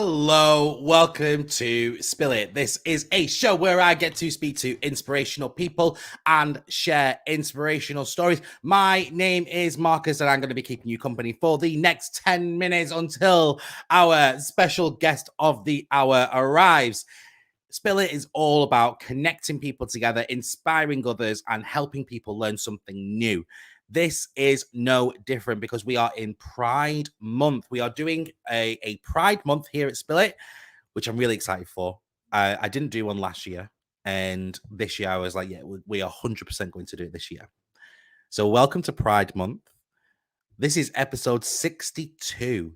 Hello, welcome to Spill It. This is a show where I get to speak to inspirational people and share inspirational stories. My name is Marcus, and I'm going to be keeping you company for the next 10 minutes until our special guest of the hour arrives. Spill It is all about connecting people together, inspiring others, and helping people learn something new. This is no different because we are in Pride Month. We are doing a Pride Month here at Spill It, which I'm really excited for. I didn't do one last year, and this year I was like, yeah, we are 100% going to do it this year. So welcome to Pride Month. This is episode 62.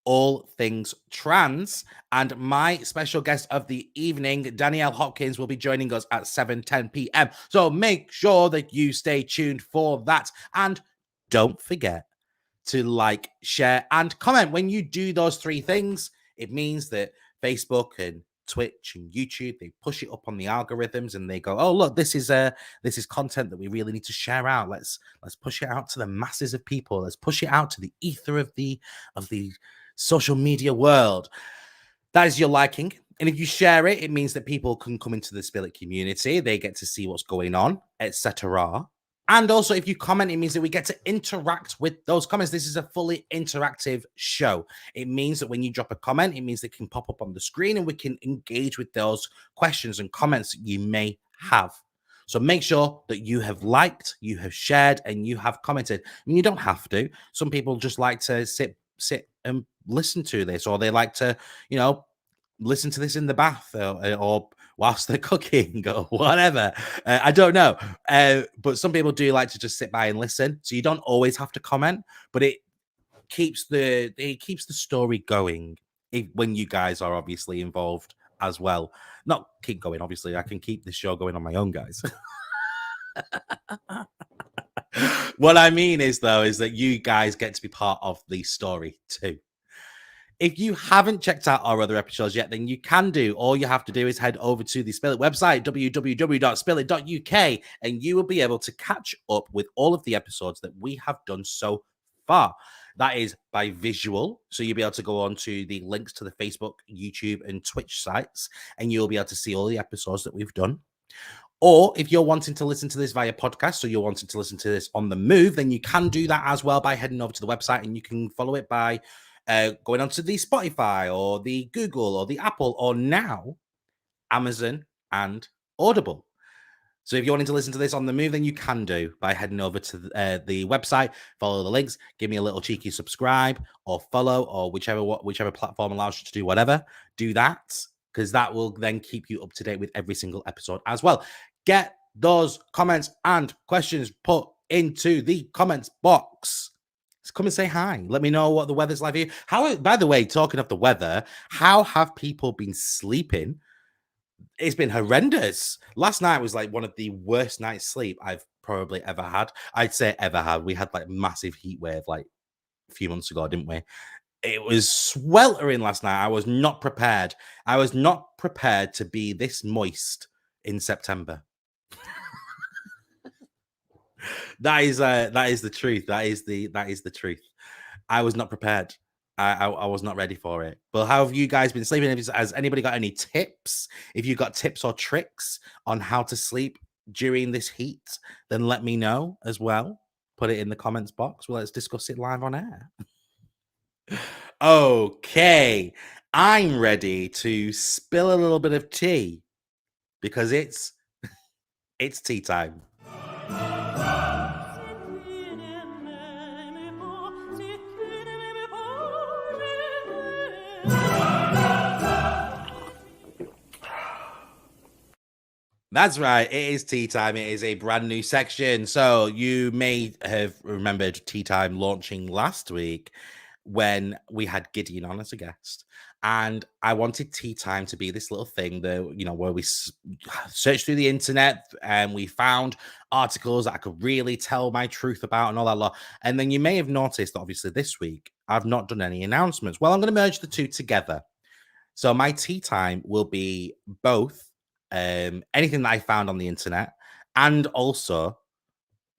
All things trans, and my special guest of the evening, Danielle Hopkins, will be joining us at 7:10 p.m. So make sure that you stay tuned for that, and don't forget to like, share, and comment. When you do those three things, it means that Facebook and Twitch and YouTube, they push it up on the algorithms and they go, oh look, this is content that we really need to share out. Let's push it out to the masses of people. Let's push it out to the ether of the social media world. That is your liking. And if you share it, it means that people can come into the Spill It community. They get to see what's going on, etc. And also, if you comment, it means that we get to interact with those comments. This is a fully interactive show. It means that when you drop a comment, it means it can pop up on the screen and we can engage with those questions and comments that you may have. So make sure that you have liked, you have shared, and you have commented. I mean, you don't have to. Some people just like to sit and listen to this, or they like to, listen to this in the bath or whilst they're cooking or whatever. I don't know. But some people do like to just sit by and listen. So you don't always have to comment, but it keeps the story going when you guys are obviously involved as well. Not keep going, obviously. I can keep this show going on my own, guys. What I mean is that you guys get to be part of the story too. If you haven't checked out our other episodes yet, then you can do. All you have to do is head over to the Spill It website, www.spillit.uk, and you will be able to catch up with all of the episodes that we have done so far. That is by visual. So you'll be able to go on to the links to the Facebook, YouTube, and Twitch sites, and you'll be able to see all the episodes that we've done. Or if you're wanting to listen to this via podcast, so you're wanting to listen to this on the move, then you can do that as well by heading over to the website, and you can follow it by going onto the Spotify or the Google or the Apple or now Amazon and Audible. So if you're wanting to listen to this on the move, then you can do by heading over to the website, follow the links, give me a little cheeky subscribe or follow, or whichever platform allows you to do whatever. Do that, because that will then keep you up to date with every single episode as well. Get those comments and questions put into the comments box. Just come and say hi. Let me know what the weather's like for you. How, by the way, talking of the weather, how have people been sleeping? It's been horrendous. Last night was like one of the worst nights sleep I've probably ever had. I'd say ever had. We had like massive heat wave like a few months ago, didn't we? It was sweltering last night. I was not prepared. I was not prepared to be this moist in September. That is the truth. That is the truth. I was not prepared. I was not ready for it. But how have you guys been sleeping? Has anybody got any tips? If you got tips or tricks on how to sleep during this heat, then let me know as well. Put it in the comments box. Well, let's discuss it live on air. Okay, I'm ready to spill a little bit of tea because it's tea time. That's right. It is tea time. It is a brand new section. So you may have remembered tea time launching last week when we had Gideon on as a guest. And I wanted tea time to be this little thing that, where we searched through the internet and we found articles that I could really tell my truth about and all that lot. And then you may have noticed that obviously this week I've not done any announcements. Well, I'm going to merge the two together. So my tea time will be both anything that I found on the internet and also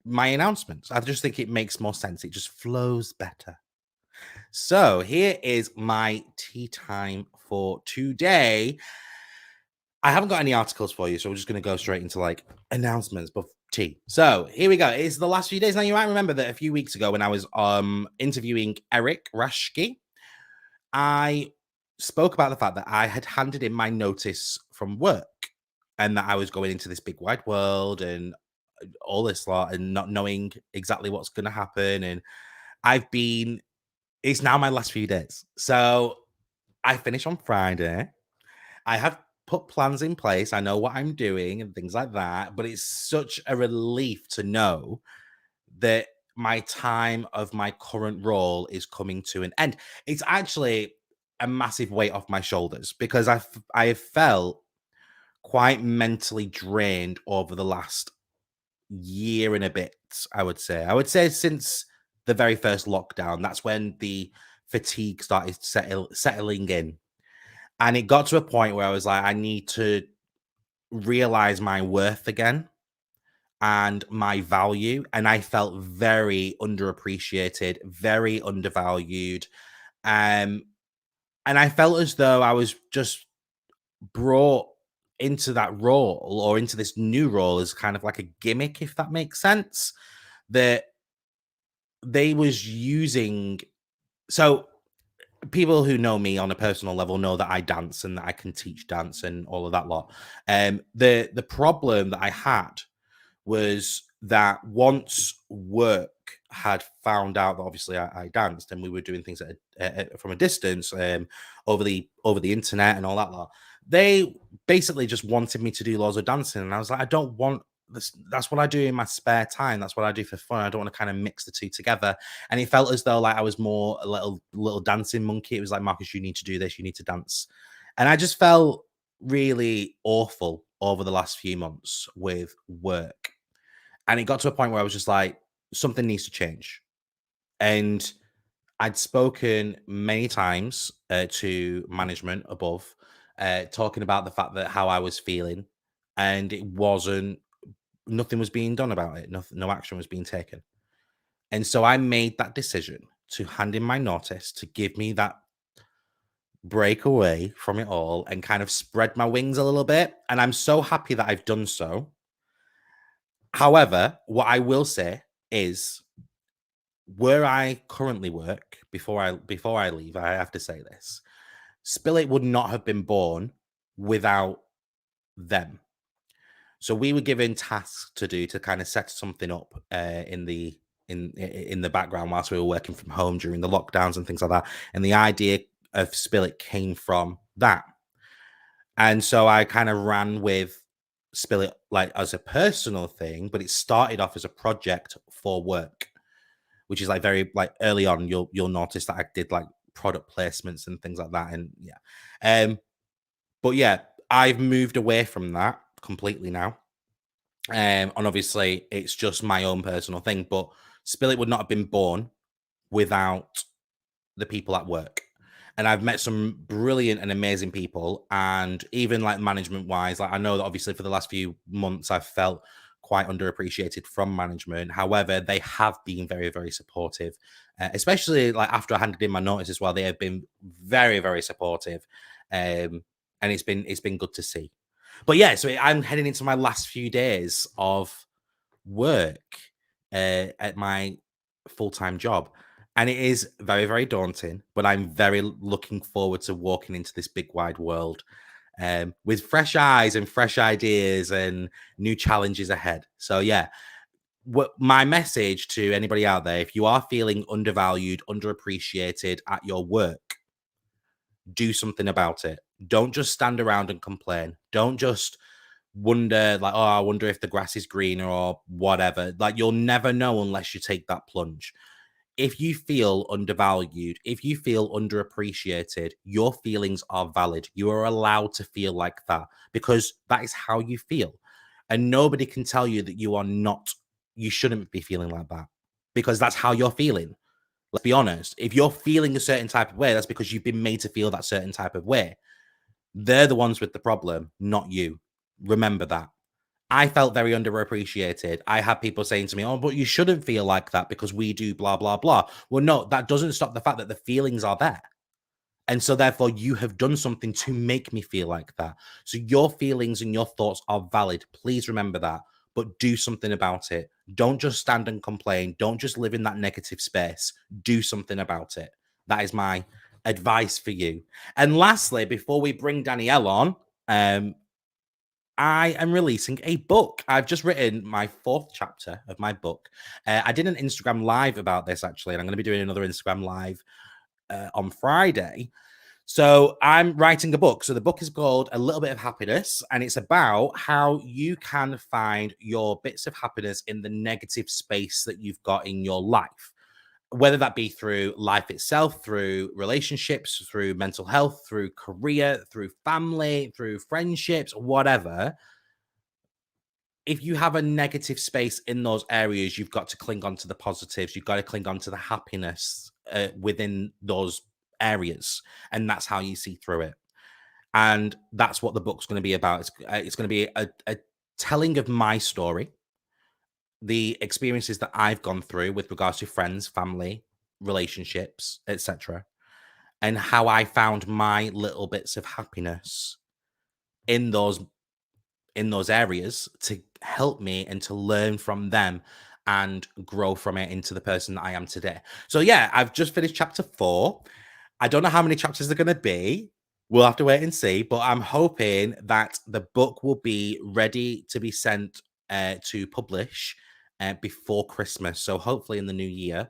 my announcements. I just think it makes more sense. It just flows better. So here is my tea time for today. I haven't got any articles for you, so we're just going to go straight into like announcements, but tea. So here we go. It's the last few days. Now you might remember that a few weeks ago when I was interviewing Eric Rashke, I spoke about the fact that I had handed in my notice from work and that I was going into this big wide world and all this lot and not knowing exactly what's going to happen. And I've been, it's now my last few days. So I finish on Friday. I have put plans in place. I know what I'm doing and things like that. But it's such a relief to know that my time of my current role is coming to an end. It's actually a massive weight off my shoulders because I have felt quite mentally drained over the last year and a bit, I would say. I would say since the very first lockdown, that's when the fatigue started settling in. And it got to a point where I was like, I need to realize my worth again and my value. And I felt very underappreciated, very undervalued. Um, and I felt as though I was just brought into that role or into this new role as kind of like a gimmick, if that makes sense. That they was using. So people who know me on a personal level know that I dance and that I can teach dance and all of that lot. The problem that I had was that once work had found out that obviously I danced and we were doing things from a distance over the internet and all that lot, they basically just wanted me to do loads of dancing, and I was like, I don't want this. That's what I do in my spare time. That's what I do for fun. I don't want to kind of mix the two together. And it felt as though like I was more a little dancing monkey. It was like, Marcus, you need to do this. You need to dance, and I just felt really awful over the last few months with work. And it got to a point where I was just like, something needs to change. And I'd spoken many times to management above, talking about the fact that how I was feeling, and it wasn't, nothing was being done about it. Nothing, no action was being taken. And so I made that decision to hand in my notice to give me that break away from it all and kind of spread my wings a little bit. And I'm so happy that I've done so. However, what I will say is where I currently work before I leave, I have to say this. Spill It would not have been born without them. So we were given tasks to do to kind of set something up in the background whilst we were working from home during the lockdowns and things like that. And the idea of Spill It came from that. And so I kind of ran with Spill It like as a personal thing, but it started off as a project for work, which is like very like early on. You'll notice that I did like product placements and things like that, and yeah. But yeah, I've moved away from that completely now. And obviously it's just my own personal thing, but Spill It would not have been born without the people at work. And I've met some brilliant and amazing people. And even like management wise, like I know that obviously for the last few months I've felt quite underappreciated from management. However, they have been very, very supportive, especially like after I handed in my notice as well. They have been very, very supportive. And it's been good to see. But yeah, so I'm heading into my last few days of work at my full-time job, and it is very, very daunting, but I'm very looking forward to walking into this big wide world with fresh eyes and fresh ideas and new challenges ahead. So yeah, what my message to anybody out there, if you are feeling undervalued, underappreciated at your work, do something about it. Don't just stand around and complain. Don't just wonder like, oh, I wonder if the grass is greener or whatever. Like you'll never know unless you take that plunge. If you feel undervalued, if you feel underappreciated, your feelings are valid. You are allowed to feel like that because that is how you feel. And nobody can tell you that you are not, you shouldn't be feeling like that because that's how you're feeling. Let's be honest. If you're feeling a certain type of way, that's because you've been made to feel that certain type of way. They're the ones with the problem, not you. Remember that. I felt very underappreciated. I had people saying to me, oh, but you shouldn't feel like that because we do blah, blah, blah. Well, no, that doesn't stop the fact that the feelings are there. And so therefore you have done something to make me feel like that. So your feelings and your thoughts are valid. Please remember that, but do something about it. Don't just stand and complain. Don't just live in that negative space. Do something about it. That is my advice for you. And lastly, before we bring Danielle on, I am releasing a book. I've just written my 4th chapter of my book. I did an Instagram live about this actually, and I'm going to be doing another Instagram live on Friday. So I'm writing a book. So the book is called A Little Bit of Happiness, and it's about how you can find your bits of happiness in the negative space that you've got in your life, whether that be through life itself, through relationships, through mental health, through career, through family, through friendships, whatever. If you have a negative space in those areas, you've got to cling on to the positives. You've got to cling on to the happiness within those areas. And that's how you see through it. And that's what the book's going to be about. It's going to be a telling of my story, the experiences that I've gone through with regards to friends, family, relationships, etc., and how I found my little bits of happiness in those areas to help me and to learn from them and grow from it into the person that I am today. So yeah, I've just finished chapter 4. I don't know how many chapters they're going to be. We'll have to wait and see, but I'm hoping that the book will be ready to be sent to publish before Christmas. So hopefully in the new year,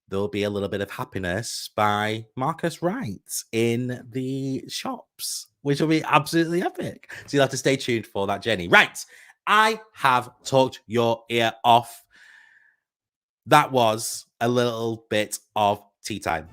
there'll be a little bit of happiness by Marcus Wright in the shops, which will be absolutely epic. So you'll have to stay tuned for that journey. Right. I have talked your ear off. That was a little bit of tea time.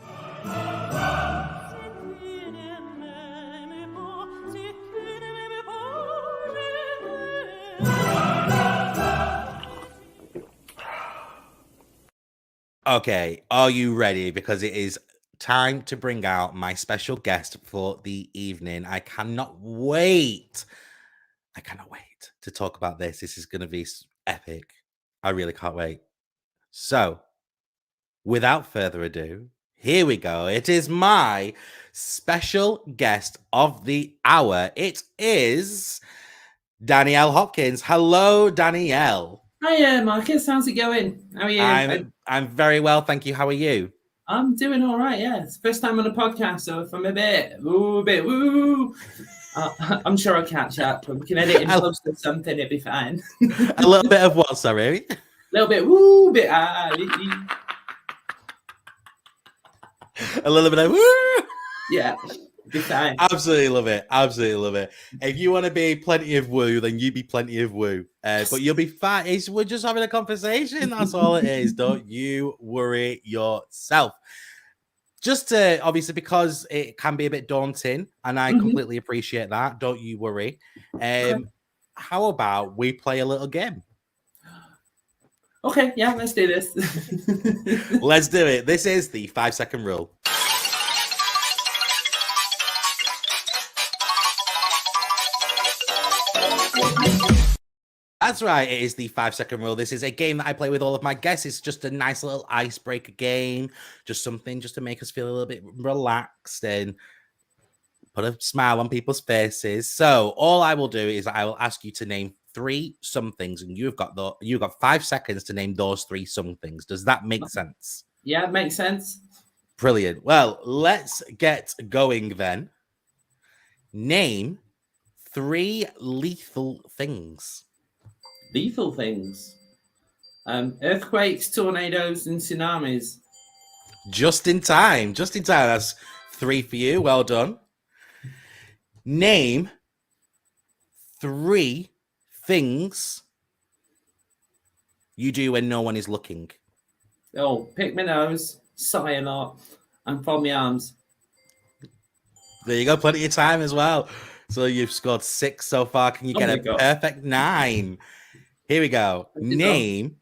Okay, are you ready? Because it is time to bring out my special guest for the evening. I cannot wait. I cannot wait to talk about this. This is going to be epic. I really can't wait. So, without further ado, here we go. It is my special guest of the hour. It is Danielle Hopkins. Hello, Danielle. Hi, Marcus. How's it going? How are you? I'm very well, thank you. How are you? I'm doing all right. Yeah, it's first time on a podcast, so if I'm a bit woo, I'm sure I'll catch up. We can edit and post or something. It'll be fine. A little bit of what? Sorry. A little bit woo, bit a little bit of woo. Yeah. Absolutely love it. Absolutely love it. If you want to be plenty of woo, then you be plenty of woo. But you'll be fine. We're just having a conversation. That's all it is. Don't you worry yourself. Just to, obviously, because it can be a bit daunting, and I completely appreciate that. Don't you worry. How about we play a little game? Okay, yeah, let's do this. Let's do it. This is the 5-second rule. That's right. It is the 5-second rule. This is a game that I play with all of my guests. It's just a nice little icebreaker game, just something just to make us feel a little bit relaxed and put a smile on people's faces. So all I will do is I will ask you to name 3 somethings, and you've got 5 seconds to name those 3 somethings. Does that make sense? Yeah, it makes sense. Brilliant. Well, let's get going then. Name 3 lethal things. Lethal things. Earthquakes, tornadoes, and tsunamis. Just in time. Just in time. That's 3 for you. Well done. Name 3 things you do when no one is looking. Oh, pick my nose, sigh a lot, and fold my arms. There you go. Plenty of time as well. So you've scored 6 so far. Can you get a perfect 9? Here we go. Name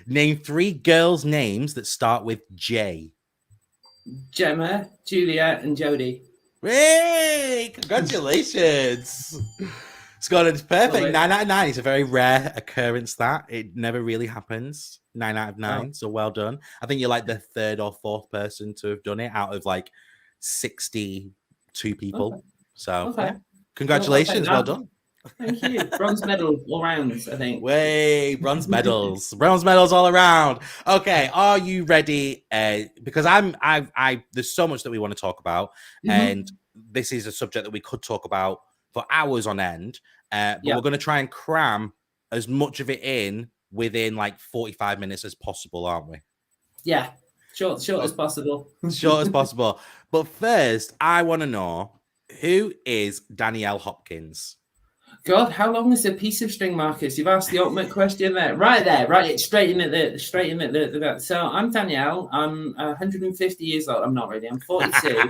3 girls' names that start with J. Gemma, Julia, and Jodie. Hey, congratulations. Scotland's perfect. Sorry. 9 out of 9. It's a very rare occurrence that it never really happens. 9 out of 9. Oh, So well done. I think you're like the third or fourth person to have done it out of like 62 okay. people. So Okay. yeah, Well, I'll take congratulations. Well that. done. Thank you. Bronze medal all rounds, I think. Way bronze medals, bronze medals all around. Okay, are you ready? Because I there's so much that we want to talk about, and this is a subject that we could talk about for hours on end. But Yeah. we're going to try and cram as much of it in within like 45 minutes as possible, aren't we? Yeah. Short as possible. Short as possible. But first, I want to know, who is Danielle Hopkins? God, how long is a piece of string, Marcus? You've asked the ultimate question there. Right, straight in at the. So I'm Danielle. I'm 150 years old. I'm not really. I'm 42.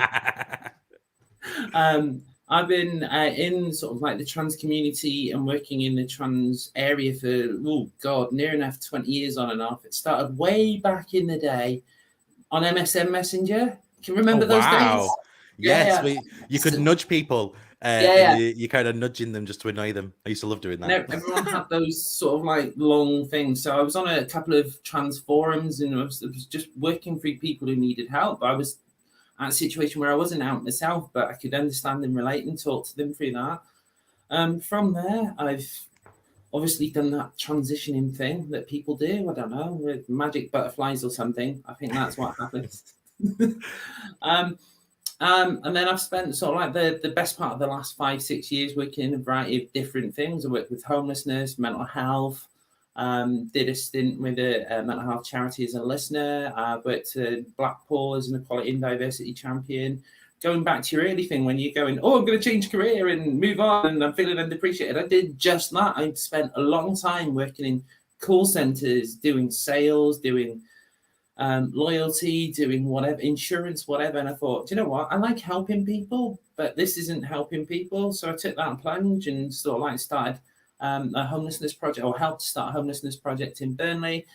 I've been in sort of like the trans community and working in the trans area for near enough 20 years on and off. It started way back in the day on MSN Messenger. Can you remember those days? Yes, Yeah. you could nudge people. Yeah. You kind of nudging them just to annoy them. I used to love doing that. Everyone had those sort of like long things. So I was on a couple of trans forums and I was just working through people who needed help. I was at a situation where I wasn't out myself, but I could understand and relate and talk to them through that. From there, I've obviously done that transitioning thing that people do. I don't know, with magic butterflies or something. I think that's what happens. And then I've spent sort of like the best part of the last 5-6 years working in a variety of different things. I worked with homelessness, mental health, did a stint with a mental health charity as a listener. I worked at Blackpool as an equality and diversity champion. Going back to your early thing when you're going, I'm going to change career and move on and I'm feeling underappreciated. I did just that. I spent a long time working in call centers, doing sales, doing loyalty, doing whatever, insurance, whatever. And I thought, do you know what? I like helping people, but this isn't helping people. So I took that plunge and sort of like started a homelessness project, or helped start a homelessness project in Burnley.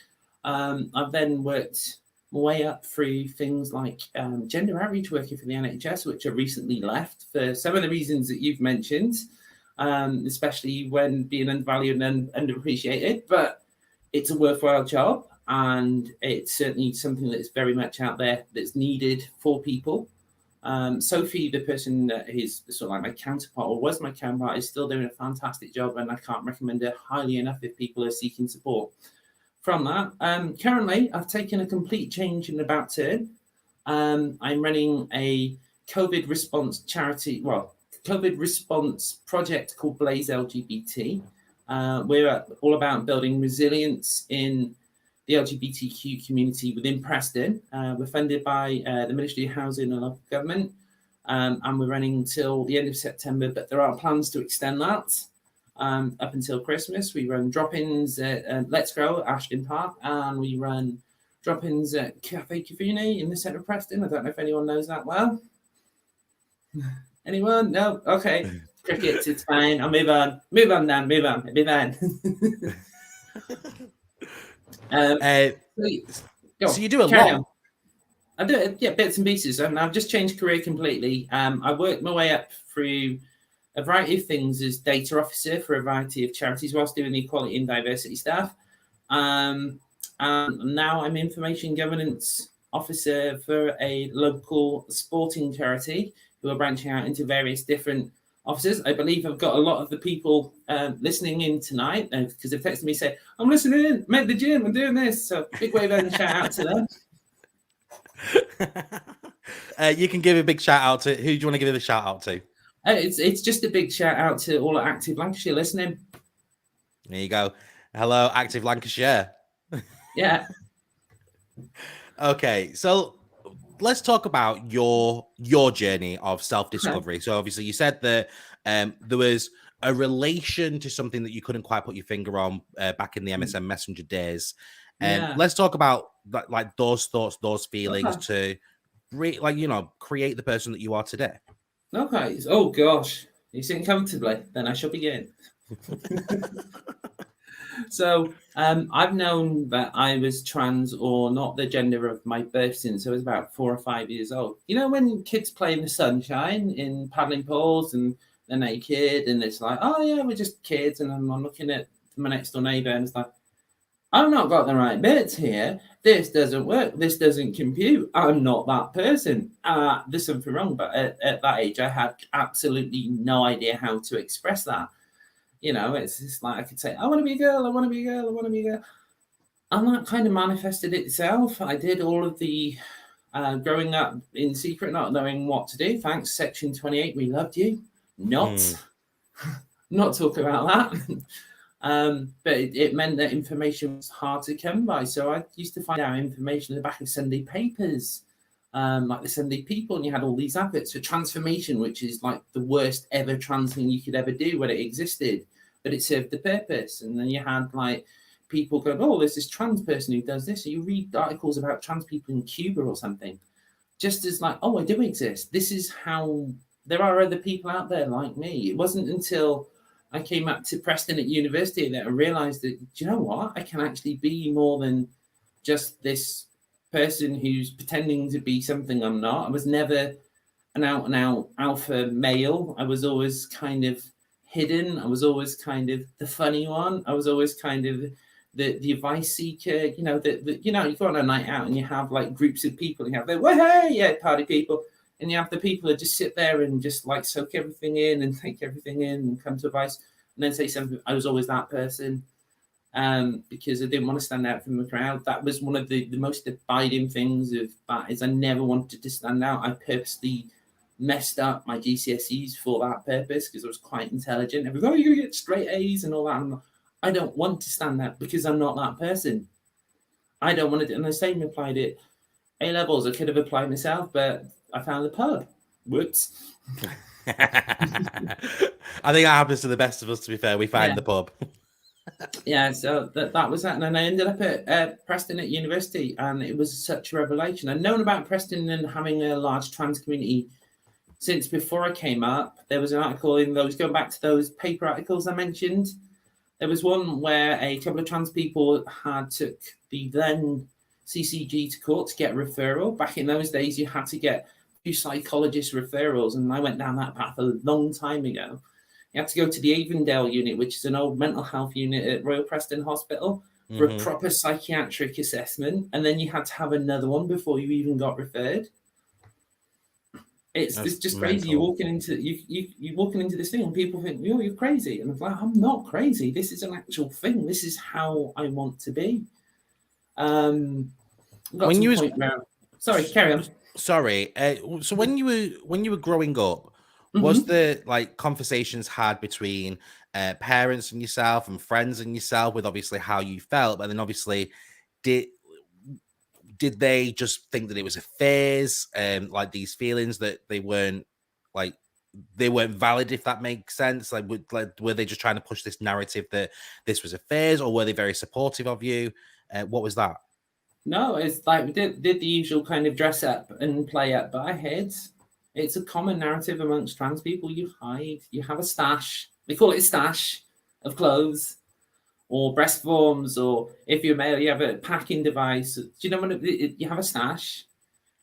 I've then worked my way up through things like gender outreach, working for the NHS, which I recently left for some of the reasons that you've mentioned, especially when being undervalued and underappreciated. But it's a worthwhile job. And it's certainly something that's very much out there that's needed for people. Sophie, the person that is sort of like my counterpart, or was my counterpart, is still doing a fantastic job, and I can't recommend her highly enough if people are seeking support. From that, currently, I've taken a complete change and about turn. I'm running a COVID response COVID response project called Blaze LGBT. We're all about building resilience in the LGBTQ community within Preston. We're funded by the Ministry of Housing and Local Government, and we're running until the end of September, but there are plans to extend that up until Christmas. We run drop-ins at Let's Grow at Ashton Park, and we run drop-ins at Cafe Cavini in the centre of Preston. I don't know if anyone knows that well. Anyone? No? Okay. Crickets, it's fine. I'll move on. Move on. So you do a lot. I do it, yeah, bits and pieces. And I've just changed career completely. I worked my way up through a variety of things as data officer for a variety of charities whilst doing the equality and diversity stuff. And now I'm information governance officer for a local sporting charity who are branching out into various different officers. I believe I've got a lot of the people listening in tonight because they've texted me saying, I'm listening in, I'm at the gym, I'm doing this. So big wave and shout out to them. You can give a big shout out to, who do you want to give a shout out to? It's just a big shout out to all at Active Lancashire listening. There you go. Hello, Active Lancashire. Yeah. Okay, so let's talk about your journey of self-discovery. So obviously you said that there was a relation to something that you couldn't quite put your finger on back in the MSN Messenger days. Let's talk about like those thoughts, those feelings to create the person that you are today. Okay. Oh gosh, you sitting comfortably? Then I shall begin. So I've known that I was trans or not the gender of my birth since I was about 4 or 5 years old. You know, when kids play in the sunshine in paddling pools and they're naked, and it's like, oh yeah, we're just kids. And I'm looking at my next door neighbor, and it's like, I've not got the right bits here. This doesn't work. This doesn't compute. I'm not that person. There's something wrong. But at that age, I had absolutely no idea how to express that. You know, it's just like I could say, I want to be a girl. I want to be a girl. I want to be a girl. And that kind of manifested itself. I did all of the growing up in secret, not knowing what to do. Thanks, Section 28. We loved you. Not talk about that. But it meant that information was hard to come by. So I used to find out information in the back of Sunday papers, like the Sunday People, and you had all these adverts for transformation, which is like the worst ever trans thing you could ever do when it existed, but it served the purpose. And then you had like people going, oh, there's this trans person who does this. So you read articles about trans people in Cuba or something, just as like, oh, I do exist. This is how there are other people out there like me. It wasn't until I came up to Preston at university that I realized that, do you know what? I can actually be more than just this person who's pretending to be something I'm not. I was never an out and out alpha male. I was always kind of hidden. I was always kind of the funny one. I was always kind of the advice seeker. You know, you go on a night out and you have like groups of people. You have the hey, yeah, party people. And you have the people that just sit there and just like soak everything in and take everything in and come to advice and then say something. I was always that person because I didn't want to stand out from the crowd. That was one of the most abiding things of that is I never wanted to stand out. I purposely messed up my GCSEs for that purpose because I was quite intelligent. Everyone, oh, you're going to get straight A's and all that. I don't want to stand out because I'm not that person. I don't want to do, and the same applied at A-levels. I could have applied myself, but I found the pub. Whoops. I think that happens to the best of us, to be fair. We find the pub. Yeah, so that was that. And then I ended up at Preston at university, and it was such a revelation. I'd known about Preston and having a large trans community since before I came up. There was an article in those, going back to those paper articles I mentioned. There was one where a couple of trans people had took the then CCG to court to get a referral. Back in those days, you had to get 2 psychologist referrals, and I went down that path a long time ago. You had to go to the Avondale unit, which is an old mental health unit at Royal Preston Hospital, for a proper psychiatric assessment, and then you had to have another one before you even got referred. It's just crazy. You're walking into this thing, and people think, "Oh, you're crazy," and I'm like, "I'm not crazy. This is an actual thing. This is how I want to be." When you sorry, carry on. Sorry. So when you were growing up, was the like conversations had between parents and yourself and friends and yourself with obviously how you felt, but then obviously did they just think that it was a phase, like these feelings that they weren't valid, if that makes sense? Were they just trying to push this narrative that this was a phase, or were they very supportive of you? What was that? No, it's like we did the usual kind of dress up and play up by heads. It's a common narrative amongst trans people. You hide, you have a stash. We call it a stash of clothes or breast forms, or if you're male, you have a packing device. Do you know when you have a stash?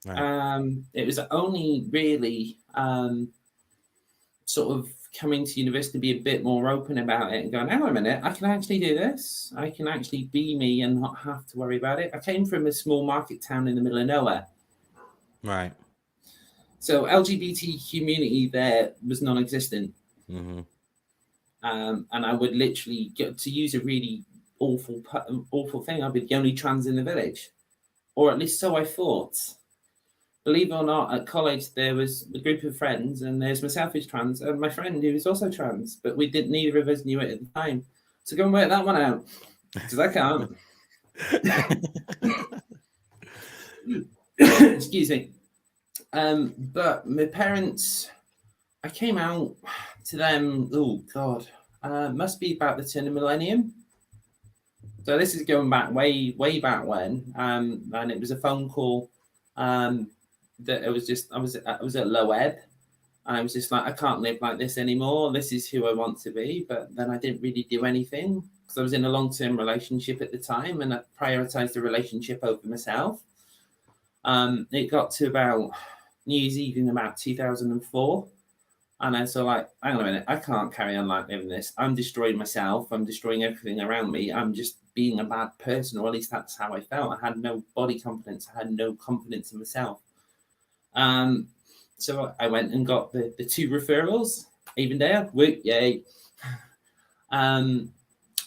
Right. It was only really sort of coming to university to be a bit more open about it and going, hang on a minute, I can actually do this. I can actually be me and not have to worry about it. I came from a small market town in the middle of nowhere. Right. So LGBT community there was non-existent. And I would literally get to use a really awful thing. I'd be the only trans in the village, or at least so I thought. Believe it or not, at college there was a group of friends, and there's myself who's trans, and my friend who was also trans, but neither of us knew it at the time. So go and work that one out, because I can't. Excuse me. But my parents, I came out to them, oh God, must be about the turn of millennium. So this is going back way back when, and it was a phone call that I was at low ebb, and I was just like, I can't live like this anymore. This is who I want to be. But then I didn't really do anything because I was in a long-term relationship at the time, and I prioritized the relationship over myself. It got to about New Year's Eve in about 2004. And I so like, hang on a minute, I can't carry on like living this. I'm destroying myself. I'm destroying everything around me. I'm just being a bad person, or at least that's how I felt. I had no body confidence. I had no confidence in myself. So I went and got the 2 referrals, Avondale, yay.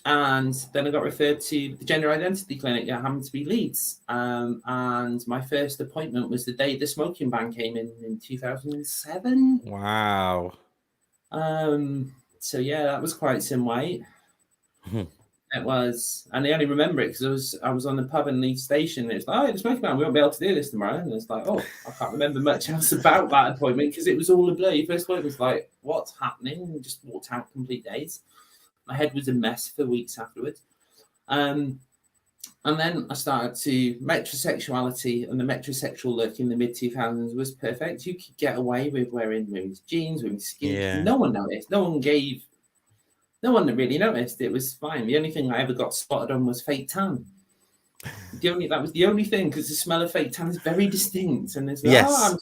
And then I got referred to the gender identity clinic that happened to be Leeds. And my first appointment was the day the smoking ban came in 2007. Wow. So yeah, that was quite some weight. It was, and I only remember it because I was on the pub in Leeds Station. It's like, oh, the smoking ban, we won't be able to do this tomorrow. And it's like, oh, I can't remember much else about that appointment because it was all a blur. First appointment was like, what's happening? And just walked out complete days. My head was a mess for weeks afterwards. And then I started to metrosexuality, and the metrosexual look in the mid 2000s was perfect. You could get away with wearing women's jeans, women's skin. Yeah. No one noticed. No one really noticed. It was fine. The only thing I ever got spotted on was fake tan. That was the only thing, because the smell of fake tan is very distinct. And it's like, Yes.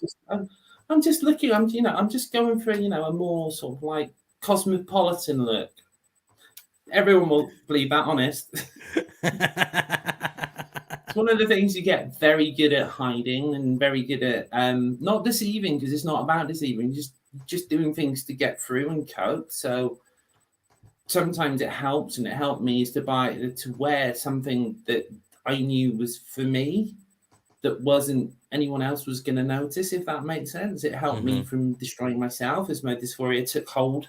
I'm just looking. I'm just going for a more sort of like cosmopolitan look. Everyone will believe that, honest. It's one of the things you get very good at hiding and very good at not deceiving, because it's not about deceiving, just doing things to get through and cope. So sometimes it helps, and it helped me is to wear something that I knew was for me, that wasn't anyone else was going to notice, if that makes sense. It helped me from destroying myself as my dysphoria took hold.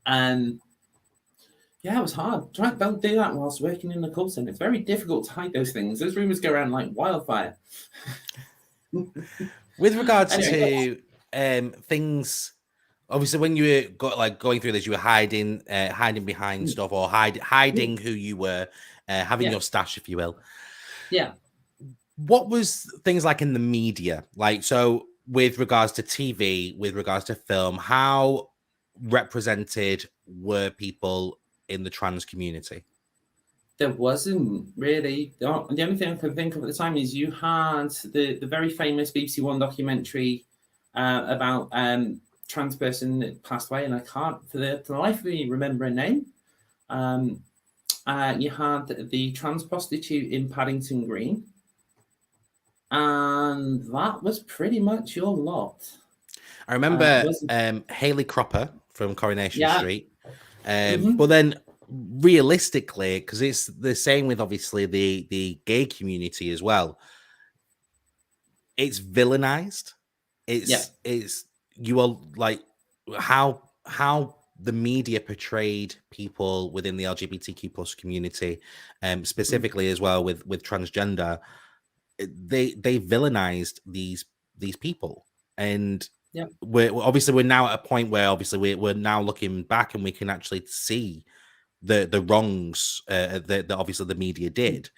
And yeah, it was hard. Don't do that whilst working in the call center. It's very difficult to hide those things. Those rumors go around like wildfire. With regards to things, obviously, when you were going through this, you were hiding behind stuff, or hiding who you were, having your stash, if you will. Yeah. What was things like in the media? Like, so with regards to TV, with regards to film, how represented were people in the trans community? There wasn't really. The only thing I can think of at the time is you had the very famous BBC One documentary about trans person that passed away, and I can't for the life of me remember her name. You had the trans prostitute in Paddington Green, and that was pretty much your lot. I remember Hayley Cropper from Coronation Street. But then realistically, because it's the same with obviously the gay community as well, it's villainized. It's you are like how the media portrayed people within the LGBTQ plus community, specifically as well with transgender. They villainized these people, and we're now at a point where obviously we're now looking back and we can actually see the wrongs that obviously the media did,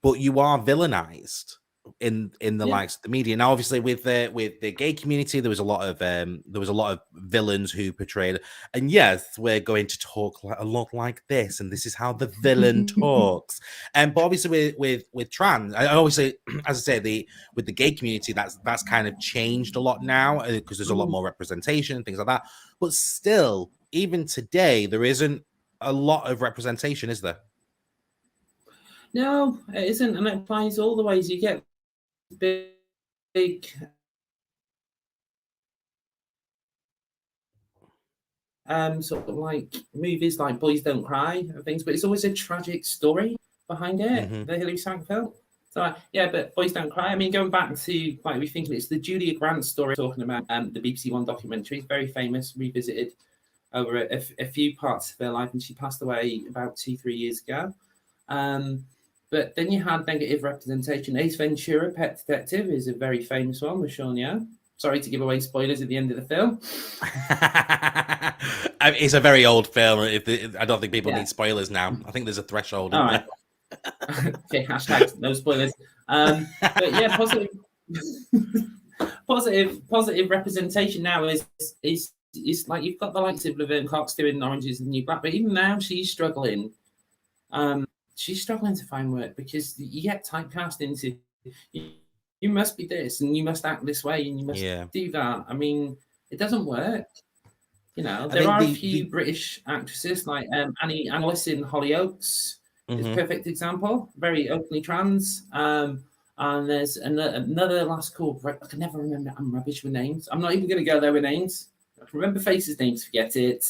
but you are villainized in the likes of the media. Now obviously with the gay community there was a lot of villains who portrayed, and yes, we're going to talk a lot like this, and this is how the villain talks. But obviously with trans, I obviously, as I say, with the gay community, that's kind of changed a lot now, because there's a lot more representation and things like that. But still, even today, there isn't a lot of representation, is there? No, it isn't, and it applies all the ways. You get big sort of like movies like Boys Don't Cry and things, but it's always a tragic story behind it. The Hilary Swank film. So but Boys Don't Cry. I mean, going back to like we think it's the Julia Grant story, talking about the BBC One documentary. It's very famous, revisited over a few parts of her life, and she passed away about 2-3 years ago. But then you had negative representation. Ace Ventura, Pet Detective, is a very famous one with Sean Young. Sorry to give away spoilers at the end of the film. It's a very old film. I don't think people need spoilers now. I think there's a threshold. All right. Okay, hashtag no spoilers. But yeah, positive representation now is like you've got the likes of Laverne Cox doing Orange Is the New Black, but even now she's struggling. She's struggling to find work because you get typecast into you must be this and you must act this way and you must do that. I mean, It doesn't work. You know, I there think are a few British actresses like Annie Alice in Hollyoaks is a perfect example, very openly trans. And there's another lass called, I can never remember, I'm rubbish with names. I'm not even going to go there with names. I can remember faces, names, forget it.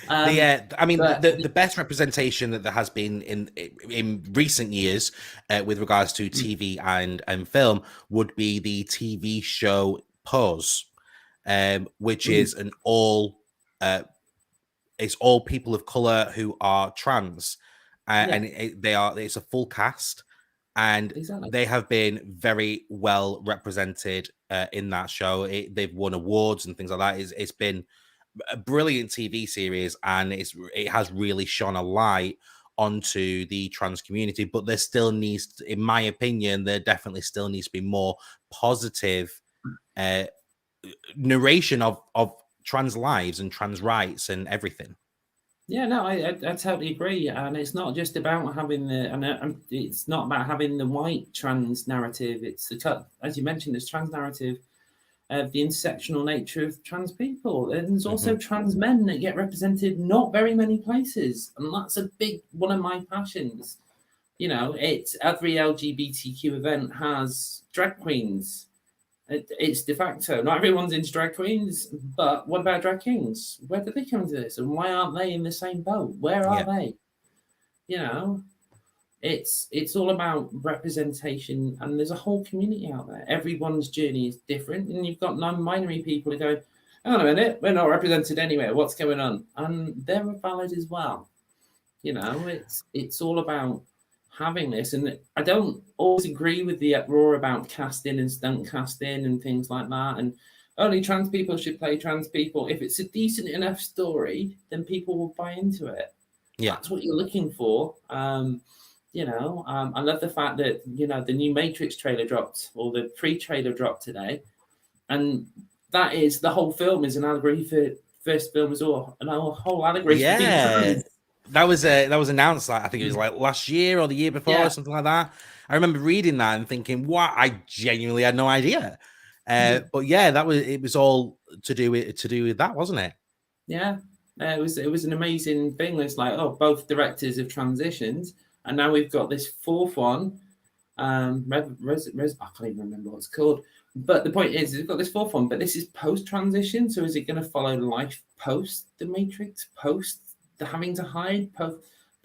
I mean, but the best representation that there has been in recent years with regards to TV and film would be the TV show Pose, which is an all it's all people of color who are trans, and it's a full cast, and exactly. they have been very well represented in that show. They've won awards and things like that. It's been a brilliant TV series, and it has really shone a light onto the trans community. But there still needs, in my opinion, there definitely still needs to be more positive narration of trans lives and trans rights and everything. Yeah, no, I totally agree, and it's not just about having it's not about having the white trans narrative. It's as you mentioned, this trans narrative of the intersectional nature of trans people. And there's also trans men that get represented not very many places, and that's a big one of my passions. You know, it's every LGBTQ event has drag queens. It's de facto. Not everyone's into drag queens, but what about drag kings? Where did they come into this, and why aren't they in the same boat? Where are they? You know, it's all about representation, and there's a whole community out there. Everyone's journey is different, and you've got non-binary people who go, "Hang on a minute, we're not represented anywhere. What's going on?" And they're valid as well. You know, it's all about having this, and I don't always agree with the uproar about casting and stunt casting and things like that, and only trans people should play trans people. If it's a decent enough story, then people will buy into it. That's what you're looking for. You know, I love the fact that, you know, the new Matrix trailer dropped, or the pre-trailer dropped today, and that is, the whole film is an allegory for first film as well, and a whole allegory for being trans. That was announced, like, I think it was like last year or the year before, or something like that. I remember reading that and thinking, "What?" I genuinely had no idea. But yeah, it was all to do with that, wasn't it? Yeah, it was an amazing thing. It's like, oh, both directors have transitioned, and now we've got this fourth one. I can't even remember what it's called. But the point is, we've got this fourth one, but this is post-transition. So is it going to follow life post the Matrix, post the having to hide,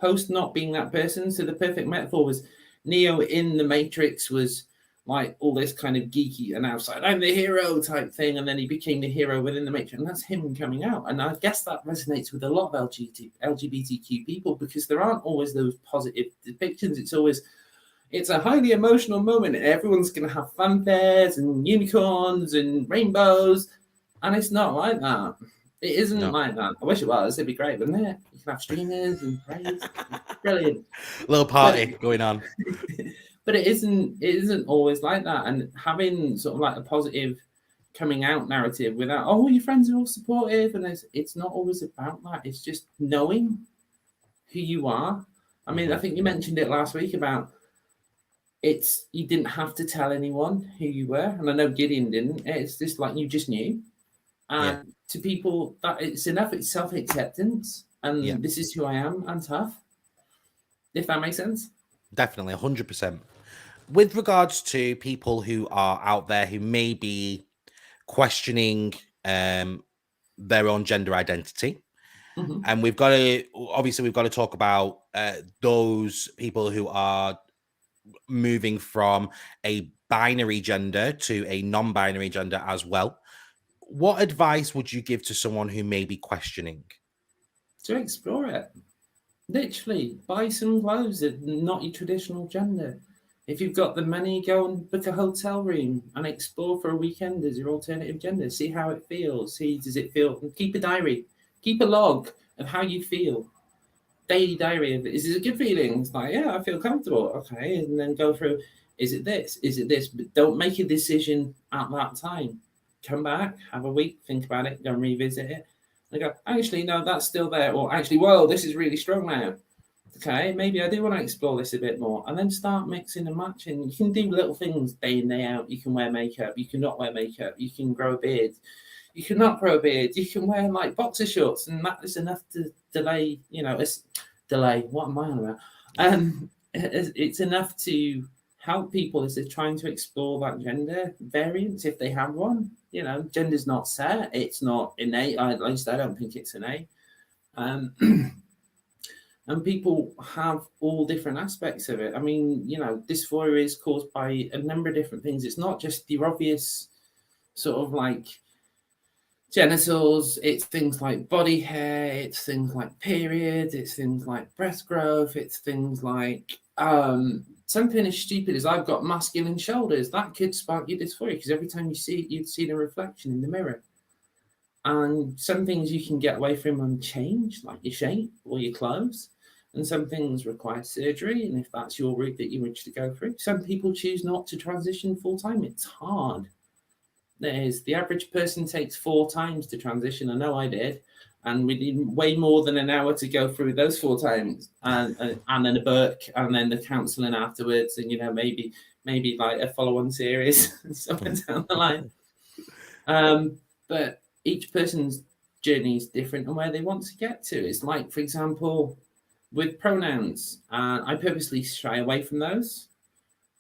post not being that person? So the perfect metaphor was Neo in the Matrix was like all this kind of geeky and outside, I'm the hero type thing, and then he became the hero within the Matrix, and that's him coming out. And I guess that resonates with a lot of LGBTQ people, because there aren't always those positive depictions. It's a highly emotional moment, and everyone's going to have fanfares and unicorns and rainbows, and it's not like that. It isn't like that. I wish it was. It'd be great, wouldn't it? You can have streamers and praise. Brilliant. Little party going on. But it isn't always like that. And having sort of like a positive coming out narrative without, oh, your friends are all supportive, and it's not always about that. It's just knowing who you are. I mean, I think you mentioned it last week about you didn't have to tell anyone who you were, and I know Gideon didn't. It's just like you just knew. And to people, that it's enough. It's self-acceptance, and this is who I am, and tough. If that makes sense. Definitely, 100%. With regards to people who are out there who may be questioning their own gender identity, and we've got to talk about those people who are moving from a binary gender to a non-binary gender as well. What advice would you give to someone who may be questioning? To explore it. Literally, buy some clothes that are not your traditional gender. If you've got the money, go and book a hotel room and explore for a weekend as your alternative gender. See how it feels. Does it feel? Keep a diary. Keep a log of how you feel. Daily diary of, is it a good feeling? It's like, yeah, I feel comfortable. Okay. And then go through, is it this? Is it this? But don't make a decision at that time. Come back, have a week, think about it, go and revisit it. And go, actually, no, that's still there. Or actually, whoa, this is really strong now. okay, maybe I do want to explore this a bit more, and then start mixing and matching. You can do little things day in, day out. You can wear makeup, you can not wear makeup, you can grow a beard, you can not grow a beard, you can wear like boxer shorts, and that is enough to delay, it's delay. What am I on about? It's enough to help people as they're trying to explore that gender variance if they have one. Gender's not set, it's not innate. At least I don't think it's innate. Um, and people have all different aspects of it. I mean, dysphoria is caused by a number of different things. It's not just the obvious sort of like genitals, it's things like body hair, it's things like periods, it's things like breast growth, it's things like something as stupid as I've got masculine shoulders. That could spark your dysphoria because every time you see it, you'd see the reflection in the mirror. And some things you can get away from and change, like your shape or your clothes. And some things require surgery. And if that's your route that you wish to go through, some people choose not to transition full time. It's hard. The average person takes 4 times to transition. I know I did. And we need way more than an hour to go through those 4 times. And then a book, and then the counselling afterwards. And, maybe like a follow-on series and somewhere down the line. But each person's journey is different and where they want to get to. It's like, for example, with pronouns, I purposely shy away from those.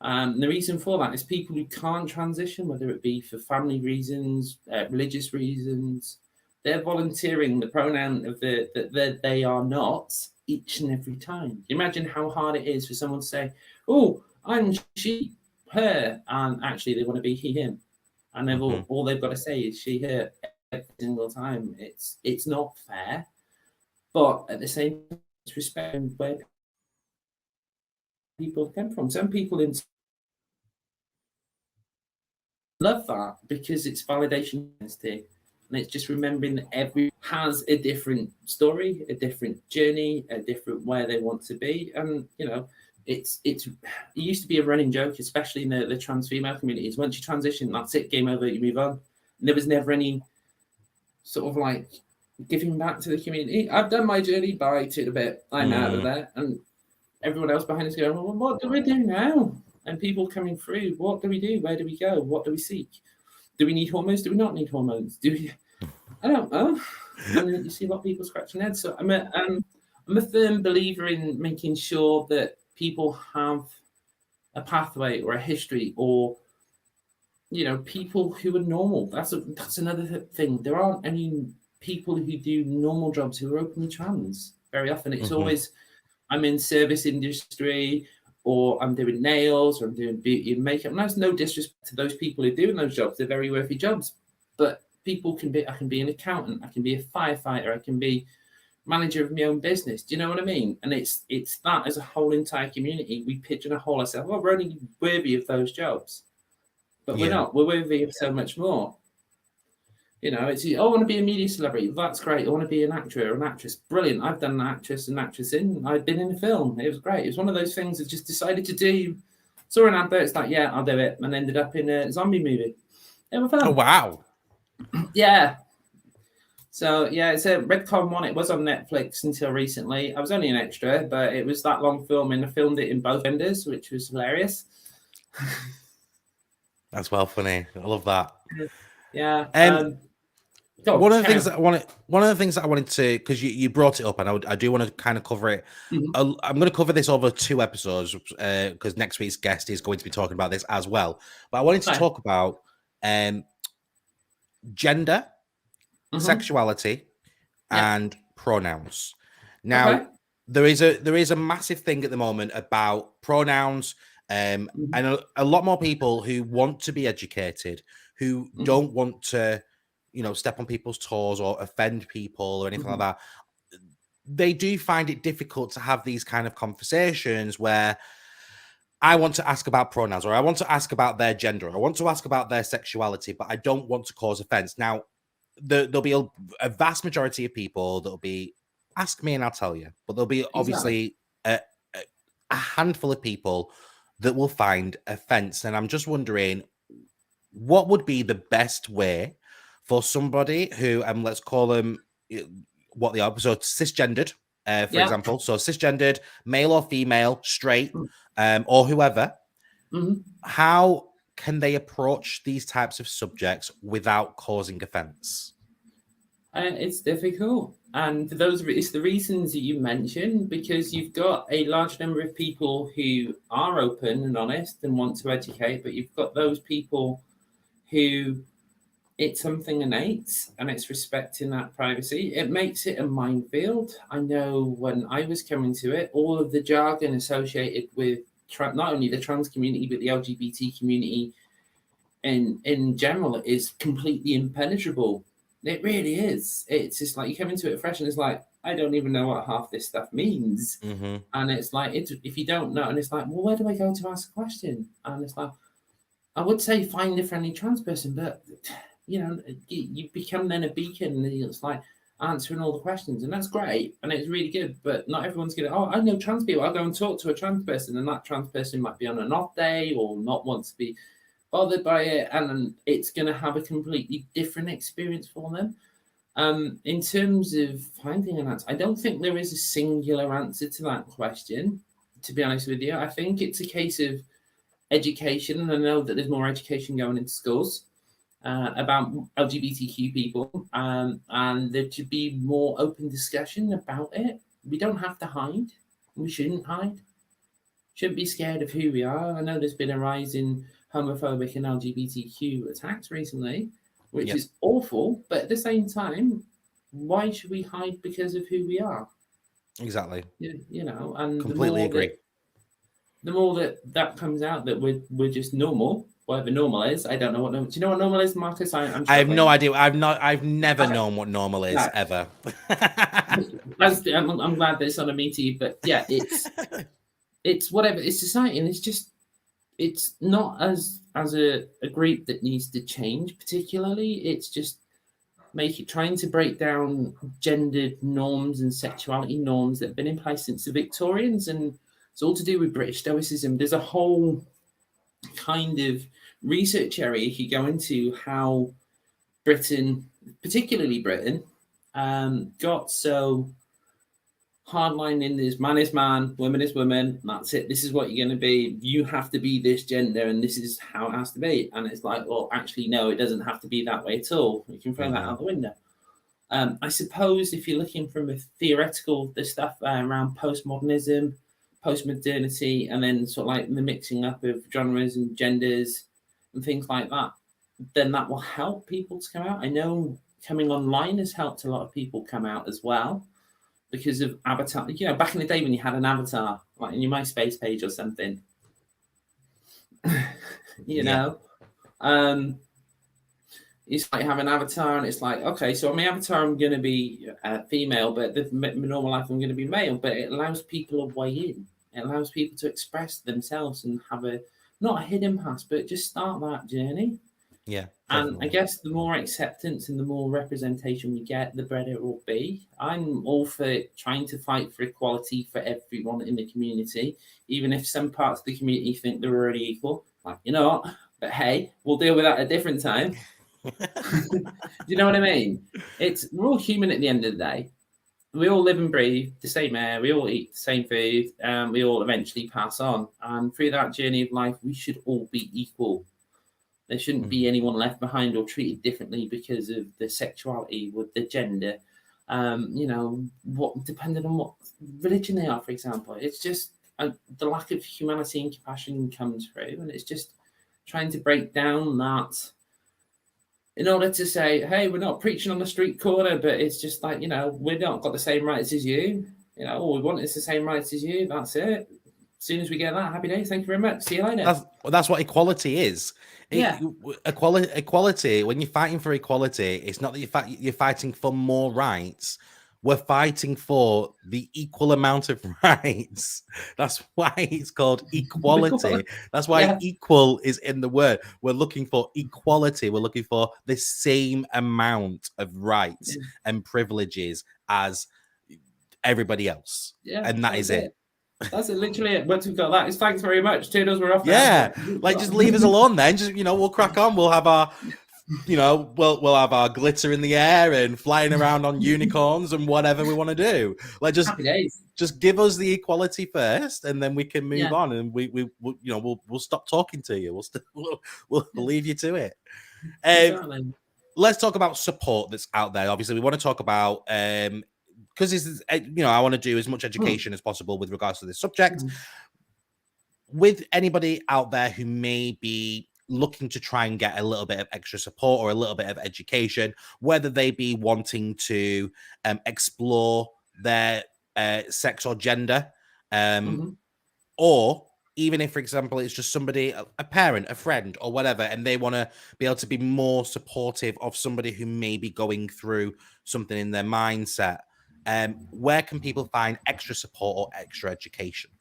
The reason for that is people who can't transition, whether it be for family reasons, religious reasons, they're volunteering the pronoun of that they are not each and every time. Imagine how hard it is for someone to say, "Oh, I'm she, her," and actually they want to be he, him, and they've all they've got to say is she, her every single time. It's not fair, but at the same time, it's respecting where people come from. Some people love that because it's validation, and it's just remembering that every has a different story, a different journey, a different where they want to be. And it used to be a running joke, especially in the trans female communities. Once you transition, that's it, game over, you move on. And there was never any sort of like giving back to the community. I've done my journey, bye, to the bit, I'm out of there. And everyone else behind us going, well, what do we do now? And people coming through, what do we do? Where do we go? What do we seek? Do we need hormones? Do we not need hormones? I don't know. And you see a lot of people scratching their heads. So I'm a firm believer in making sure that people have a pathway or a history, or people who are normal. That's another thing. There aren't any people who do normal jobs who are openly trans. Very often it's always, I'm in service industry, or I'm doing nails, or I'm doing beauty and makeup. And that's no disrespect to those people who are doing those jobs. They're very worthy jobs. But people I can be an accountant, I can be a firefighter, I can be manager of my own business. Do you know what I mean? And it's that as a whole entire community, we pigeonhole ourselves. Well, we're only worthy of those jobs. But we're not. We're worthy of so much more. It's, I want to be a media celebrity. That's great. I want to be an actor or an actress. Brilliant. I've done an actress in. I've been in a film. It was great. It was one of those things I just decided to do. Saw an advert. It's like, yeah, I'll do it. And ended up in a zombie movie. It was fun. Oh, wow. Yeah. So, yeah, it's a Redcon one. It was on Netflix until recently. I was only an extra, but it was that long film, and I filmed it in both genders, which was hilarious. That's well funny. I love that. Yeah. One of the things that I wanted to, because you brought it up, and I do want to kind of cover it. I'm going to cover this over 2 episodes because next week's guest is going to be talking about this as well. But I wanted to talk about gender, sexuality, and pronouns. Now, there is a massive thing at the moment about pronouns, and a lot more people who want to be educated, who don't want to, step on people's toes or offend people or anything like that. They do find it difficult to have these kind of conversations where I want to ask about pronouns, or I want to ask about their gender, or I want to ask about their sexuality, but I don't want to cause offense. Now, there'll be a vast majority of people that'll be, ask me and I'll tell you. But there'll be obviously a handful of people that will find offense. And I'm just wondering, what would be the best way for somebody who, let's call them what they are, so cisgendered, for example. So cisgendered, male or female, straight, or whoever. How can they approach these types of subjects without causing offence? It's difficult, and it's the reasons that you mentioned, because you've got a large number of people who are open and honest and want to educate, but you've got those people who it's something innate and it's respecting that privacy. It makes it a minefield. I know when I was coming to it, all of the jargon associated with not only the trans community but the LGBT community in general is completely impenetrable. It really is. It's just like you come into it fresh and it's like, I don't even know what half this stuff means. And it's like, if you don't know, and it's like, well, where do I go to ask a question? And it's like, I would say find a friendly trans person, but you become then a beacon, and it's like answering all the questions, and that's great and it's really good. But not everyone's gonna, I know trans people, I'll go and talk to a trans person, and that trans person might be on an off day or not want to be bothered by it, and it's going to have a completely different experience for them. In terms of finding an answer, I don't think there is a singular answer to that question, to be honest with you. I think it's a case of education, and I know that there's more education going into schools about LGBTQ people, and there should be more open discussion about it. We don't have to hide. We shouldn't hide. Shouldn't be scared of who we are. I know there's been a rise in homophobic and LGBTQ attacks recently, which is awful. But at the same time, why should we hide because of who we are? Exactly. And completely agree. The more that comes out that we're just normal, whatever normal is. I don't know what normal. Do you know what normal is, Marcus? I have no idea. I've never known what normal is ever. I'm glad that it's on a me to you, but yeah, it's whatever. It's society, and it's not as a group that needs to change particularly. It's just trying to break down gendered norms and sexuality norms that have been in place since the Victorians, and it's all to do with British Stoicism. There's a whole kind of research area you could go into how Britain, particularly Britain, got so hardline in this man is man, woman is woman, that's it. This is what you're going to be. You have to be this gender, and this is how it has to be. And it's like, well, actually, no, it doesn't have to be that way at all. You can throw that out the window. I suppose if you're looking from a theoretical, the stuff around postmodernism, postmodernity, and then sort of like the mixing up of genres and genders and things like that, then that will help people to come out. I know coming online has helped a lot of people come out as well, because of avatar. Back in the day when you had an avatar, like in your MySpace page or something, know, it's like have an avatar, and it's like, okay, so on my avatar I'm going to be female, but the normal life I'm going to be male. But it allows people a way in. It allows people to express themselves and have not a hidden past, but just start that journey. Yeah. Definitely. And I guess the more acceptance and the more representation we get, the better it will be. I'm all for trying to fight for equality for everyone in the community, even if some parts of the community think they're already equal. Like, you know what? But hey, we'll deal with that at a different time. Do you know what I mean? We're all human at the end of the day. We all live and breathe the same air. We all eat the same food. We all eventually pass on. And through that journey of life, we should all be equal. There shouldn't be anyone left behind or treated differently because of the sexuality, with the gender, depending on what religion they are, for example. It's just the lack of humanity and compassion comes through, and it's just trying to break down that in order to say, hey, we're not preaching on the street corner, but it's just like, we're not got the same rights as you. All we want is the same rights as you. That's it. As soon as we get that, happy days. Thank you very much. See you later. That's what equality is. Equality. When you're fighting for equality, it's not that you're fighting for more rights. We're fighting for the equal amount of rights. That's why it's called equality. That's why equal is in the word. We're looking for equality. We're looking for the same amount of rights and privileges as everybody else. Yeah, and that is it. That's literally it. Once we've got that, it's thanks very much. Toodles, we're off. Yeah, just leave us alone then. Just we'll crack on. We'll have our you know, we'll have our glitter in the air and flying around on unicorns and whatever we want to do. Like, Happy days. just give us the equality first, and then we can move Yeah. on. And we'll stop talking to you. We'll leave you to it. Exactly. Let's talk about support that's out there. Obviously, we want to talk about because this is, I want to do as much education as possible with regards to this subject. With anybody out there who may be looking to try and get a little bit of extra support or a little bit of education, whether they be wanting to explore their sex or gender, or even if, for example, it's just somebody, a parent, a friend, or whatever, and they want to be able to be more supportive of somebody who may be going through something in their mindset, where can people find extra support or extra education?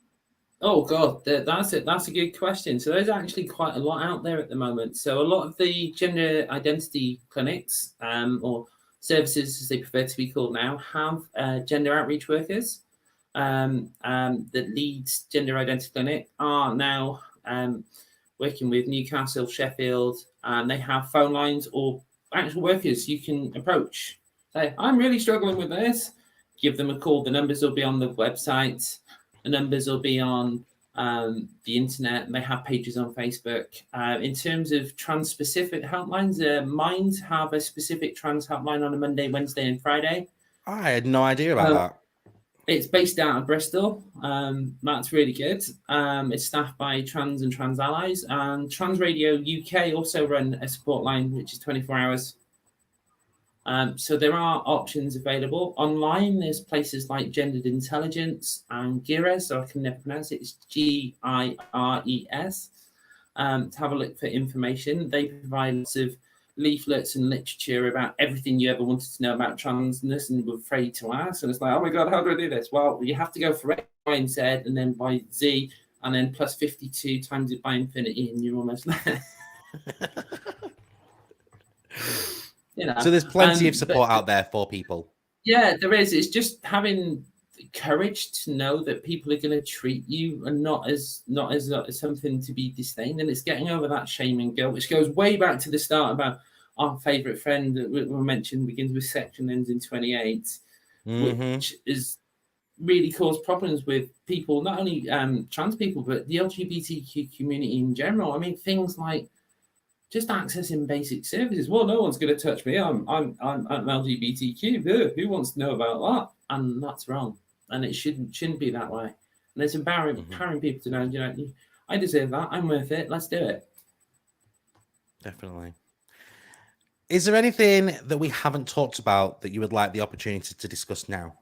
Oh God, that's it. That's a good question. So there's actually quite a lot out there at the moment. So a lot of the gender identity clinics, or services as they prefer to be called now, have gender outreach workers. The Leeds Gender Identity Clinic are now working with Newcastle, Sheffield, and they have phone lines or actual workers you can approach. Say, I'm really struggling with this. Give them a call. The numbers will be on the website. The numbers will be on the internet, and they have pages on Facebook. In terms of trans-specific helplines, Mind have a specific trans helpline on a Monday, Wednesday, and Friday. I had no idea about that. It's based out of Bristol. That's really good. It's staffed by trans and trans allies. And Trans Radio UK also run a support line, which is 24 hours. So there are options available. Online, there's places like Gendered Intelligence and GIRES, so I can never pronounce it. It's GIRES. To have a look for information. They provide lots of leaflets and literature about everything you ever wanted to know about transness and were afraid to ask. And it's like, oh my God, how do I do this? Well, you have to go for X, Y, and Z, and then by Z, and then plus 52 times it by infinity, and you're almost there. So there's plenty of support out there for people. Yeah, there is. It's just having the courage to know that people are going to treat you and not as something to be disdained. And it's getting over that shame and guilt, which goes way back to the start about our favourite friend that we mentioned begins with sex and ends in 28, which is really caused problems with people, not only trans people, but the LGBTQ community in general. I mean, things like just accessing basic services. Well, no one's going to touch me. I'm LGBTQ. Who wants to know about that? And that's wrong. And it shouldn't be that way. And it's empowering people to know, I deserve that. I'm worth it. Let's do it. Definitely. Is there anything that we haven't talked about that you would like the opportunity to discuss now?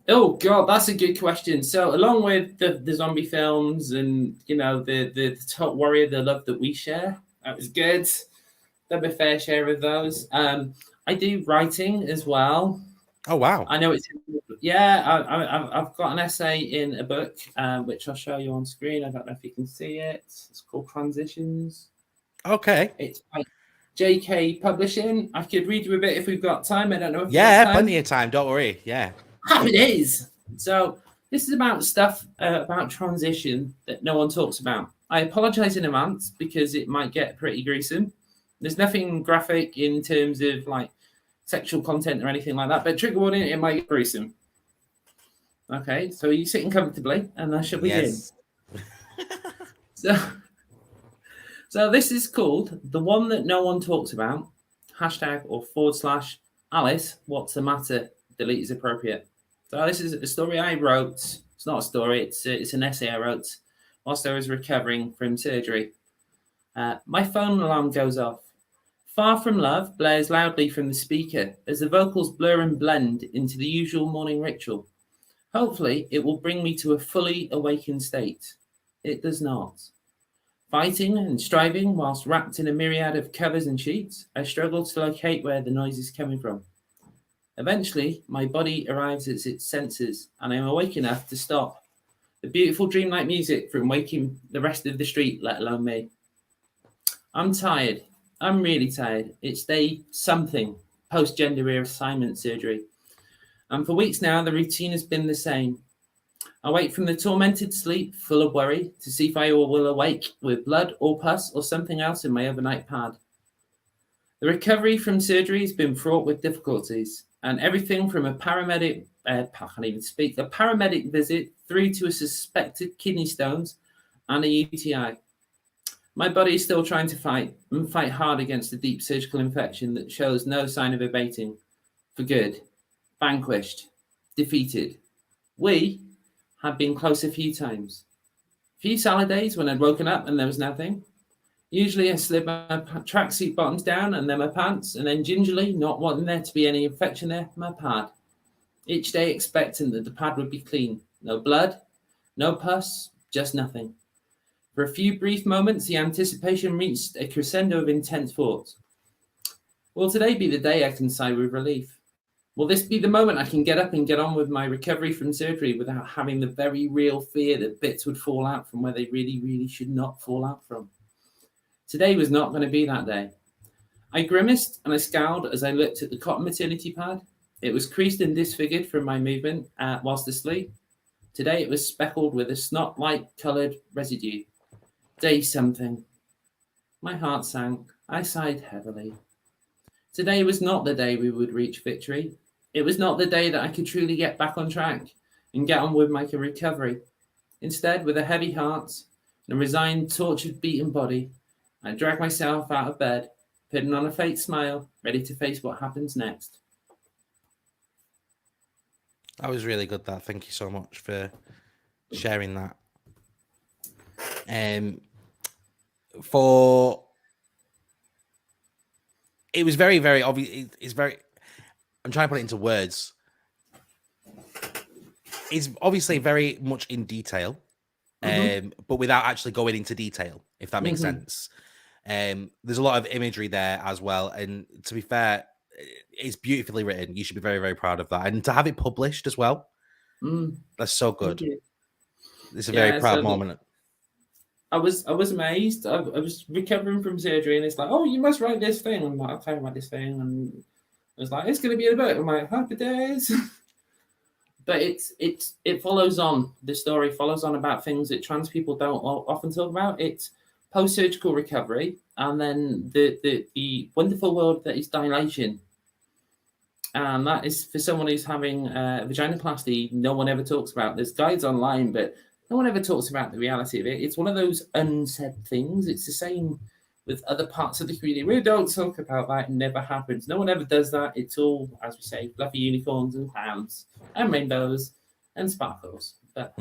Oh God, that's a good question. So along with the zombie films and the Top Warrior, the love that we share, that was good. Done a fair share of those. I do writing as well. Oh wow! I know it's I've got an essay in a book which I'll show you on screen. I don't know if you can see it. It's called Transitions. Okay. It's by JK Publishing. I could read you a bit if we've got time. I don't know if plenty of time. Don't worry. Yeah. Happy days. So this is about stuff about transition that no one talks about. I apologize in advance because it might get pretty gruesome. There's nothing graphic in terms of like sexual content or anything like that, but trigger warning, it might get gruesome. Okay, so are you sitting comfortably? And I shall begin. Yes. So this is called The One That No One Talks About, # Alice, what's the matter? Delete is appropriate. So this is a story I wrote. It's not a story, it's an essay I wrote whilst I was recovering from surgery. My phone alarm goes off. Far From Love blares loudly from the speaker as the vocals blur and blend into the usual morning ritual. Hopefully, it will bring me to a fully awakened state. It does not. Fighting and striving whilst wrapped in a myriad of covers and sheets, I struggle to locate where the noise is coming from. Eventually, my body arrives at its senses and I am awake enough to stop the beautiful dreamlike music from waking the rest of the street, let alone me. I'm tired. I'm really tired. It's day something, post-gender reassignment surgery. And for weeks now, the routine has been the same. I wake from the tormented sleep, full of worry, to see if I will awake with blood or pus or something else in my overnight pad. The recovery from surgery has been fraught with difficulties, and everything from a paramedic, I can't even speak, a paramedic visit through to a suspected kidney stones and a UTI. My body is still trying to fight and fight hard against a deep surgical infection that shows no sign of abating. For good, vanquished, defeated. We have been close a few times. A few salad days when I'd woken up and there was nothing. Usually I slid my tracksuit bottoms down and then my pants, and then gingerly, not wanting there to be any infection there, my pad. Each day expectant that the pad would be clean. No blood, no pus, just nothing. For a few brief moments, the anticipation reached a crescendo of intense thoughts. Will today be the day I can sigh with relief? Will this be the moment I can get up and get on with my recovery from surgery without having the very real fear that bits would fall out from where they really, really should not fall out from? Today was not going to be that day. I grimaced and I scowled as I looked at the cotton maternity pad. It was creased and disfigured from my movement whilst asleep. Today it was speckled with a snot-like coloured residue. Day something. My heart sank. I sighed heavily. Today was not the day we would reach victory. It was not the day that I could truly get back on track and get on with my recovery. Instead, with a heavy heart and a resigned, tortured, beaten body, I dragged myself out of bed, putting on a fake smile, ready to face what happens next. That was really good. That. Thank you so much for sharing that. It was very, very obvious. It's very. I'm trying to put it into words. It's obviously very much in detail, but without actually going into detail, if that makes sense. There's a lot of imagery there as well, and to be fair, it's beautifully written. You should be very, very proud of that, and to have it published as well. That's so good. It's a very proud moment. I was amazed. I was recovering from surgery, and it's like, oh, you must write this thing. I'm like, I'll tell you about this thing, and I was like, it's going to be in a book. I'm like, happy days. But it follows on. The story follows on about things that trans people don't often talk about. It's post-surgical recovery, and then the wonderful world that is dilation. And that is for someone who's having vaginoplasty, no one ever talks about. There's guides online, but no one ever talks about the reality of it. It's one of those unsaid things. It's the same with other parts of the community. We don't talk about that. It never happens. No one ever does that. It's all, as we say, fluffy unicorns and clowns and rainbows and sparkles. But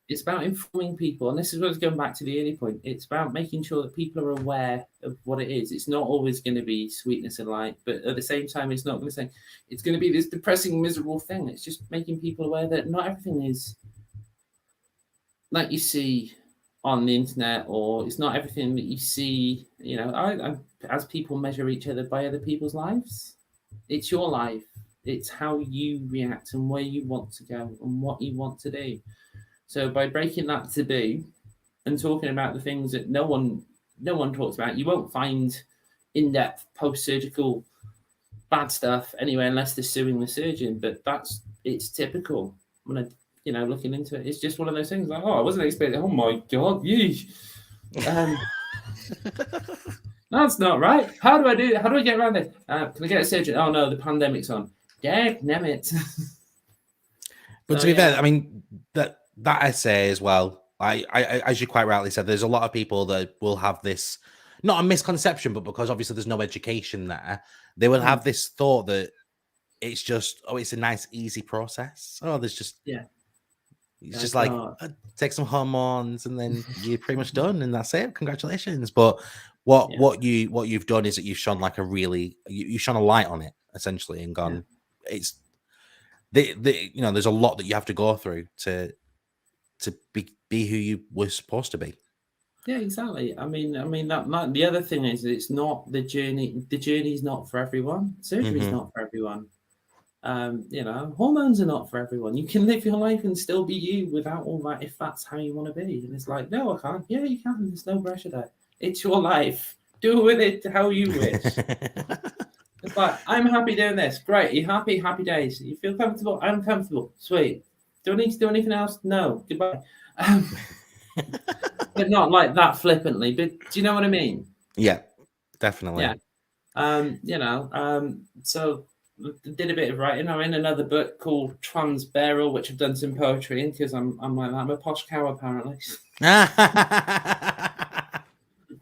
it's about informing people. And this is what I was going back to the early point. It's about making sure that people are aware of what it is. It's not always going to be sweetness and light, but at the same time, it's not going to say it's going to be this depressing, miserable thing. It's just making people aware that not everything is like you see on the internet, or it's not everything that you see, you know, as people measure each other by other people's lives. It's your life. It's how you react and where you want to go and what you want to do. So by breaking that taboo and talking about the things that no one talks about, you won't find in-depth post-surgical bad stuff anyway, unless they're suing the surgeon. But it's typical. Looking into it, it's just one of those things like, oh, I wasn't expecting, oh my God, yeesh. That's not right. How do I get around this? Can I get a surgeon? Oh no, the pandemic's on. Damn it. But to be fair, I mean, that essay as well, I as you quite rightly said, there's a lot of people that will have this, not a misconception, but because obviously there's no education there, they will have this thought that it's just, it's a nice, easy process. Oh, there's just, it's just like, take some hormones and then you're pretty much done and that's it. Congratulations. But what you've done is that you've shone like you shone a light on it essentially and gone, it's there's a lot that you have to go through to be who you were supposed to be. Yeah, exactly. I mean that the other thing is it's not the journey. The journey's not for everyone. Surgery's not for everyone. Hormones are not for everyone. You can live your life and still be you without all that if that's how you want to be. And it's like, no, I can't. Yeah, you can. There's no pressure there. It's your life. Do with it how you wish. It's like, I'm happy doing this. Great. You happy? Happy days. You feel comfortable? I'm comfortable. Sweet. Do I need to do anything else? No. Goodbye. But not like that flippantly. But do you know what I mean? Yeah, definitely. Yeah. So did a bit of writing. I'm in another book called Trans Beryl, which I've done some poetry in because I'm like that. I'm a posh cow apparently.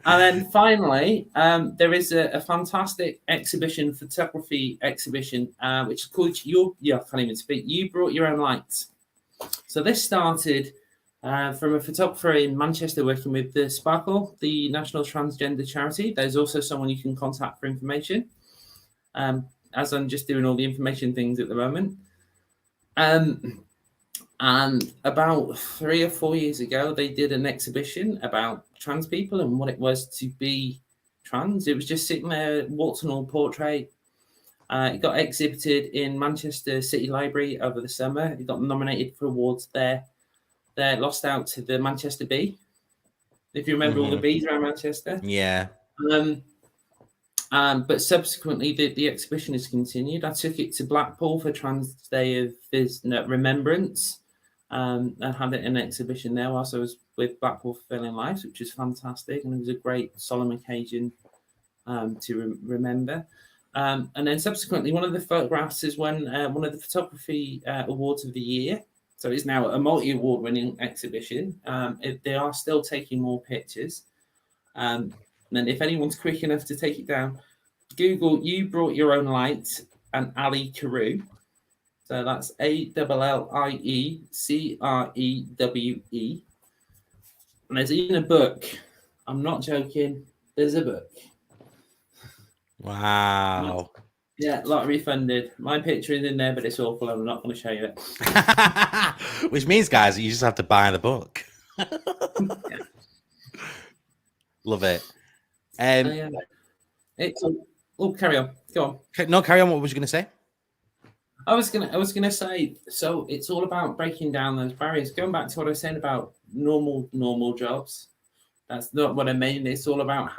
And then finally, there is a fantastic exhibition, photography exhibition, which is called I can't even speak. You Brought Your Own Light. So this started from a photographer in Manchester working with the Sparkle, the National Transgender Charity. There's also someone you can contact for information, as I'm just doing all the information things at the moment. And about 3 or 4 years ago, they did an exhibition about trans people and what it was to be trans. It was just sitting there, warts and all portrait. It got exhibited in Manchester City Library over the summer. It got nominated for awards there. They lost out to the Manchester Bee. If you remember all the bees around Manchester. Yeah. But subsequently, the exhibition has continued. I took it to Blackpool for Trans Day of Remembrance. And had it in an exhibition there whilst I was with Blackpool Fulfilling Lives, which was fantastic, and it was a great solemn occasion to remember. And then subsequently, one of the photographs is won one of the photography awards of the year. So it's now a multi-award winning exhibition. They are still taking more pictures. And if anyone's quick enough to take it down, Google "You Brought Your Own Light" and Ali Carew. So that's ALLIECREWE. And there's even a book. I'm not joking. There's a book. Wow. Yeah, lottery funded. My picture is in there, but it's awful. I'm not going to show you it. Which means, guys, you just have to buy the book. Yeah. Love it. Carry on. Go on. No, carry on. What was you going to say? I was gonna say, so it's all about breaking down those barriers. Going back to what I was saying about normal jobs. That's not what I mean. It's all about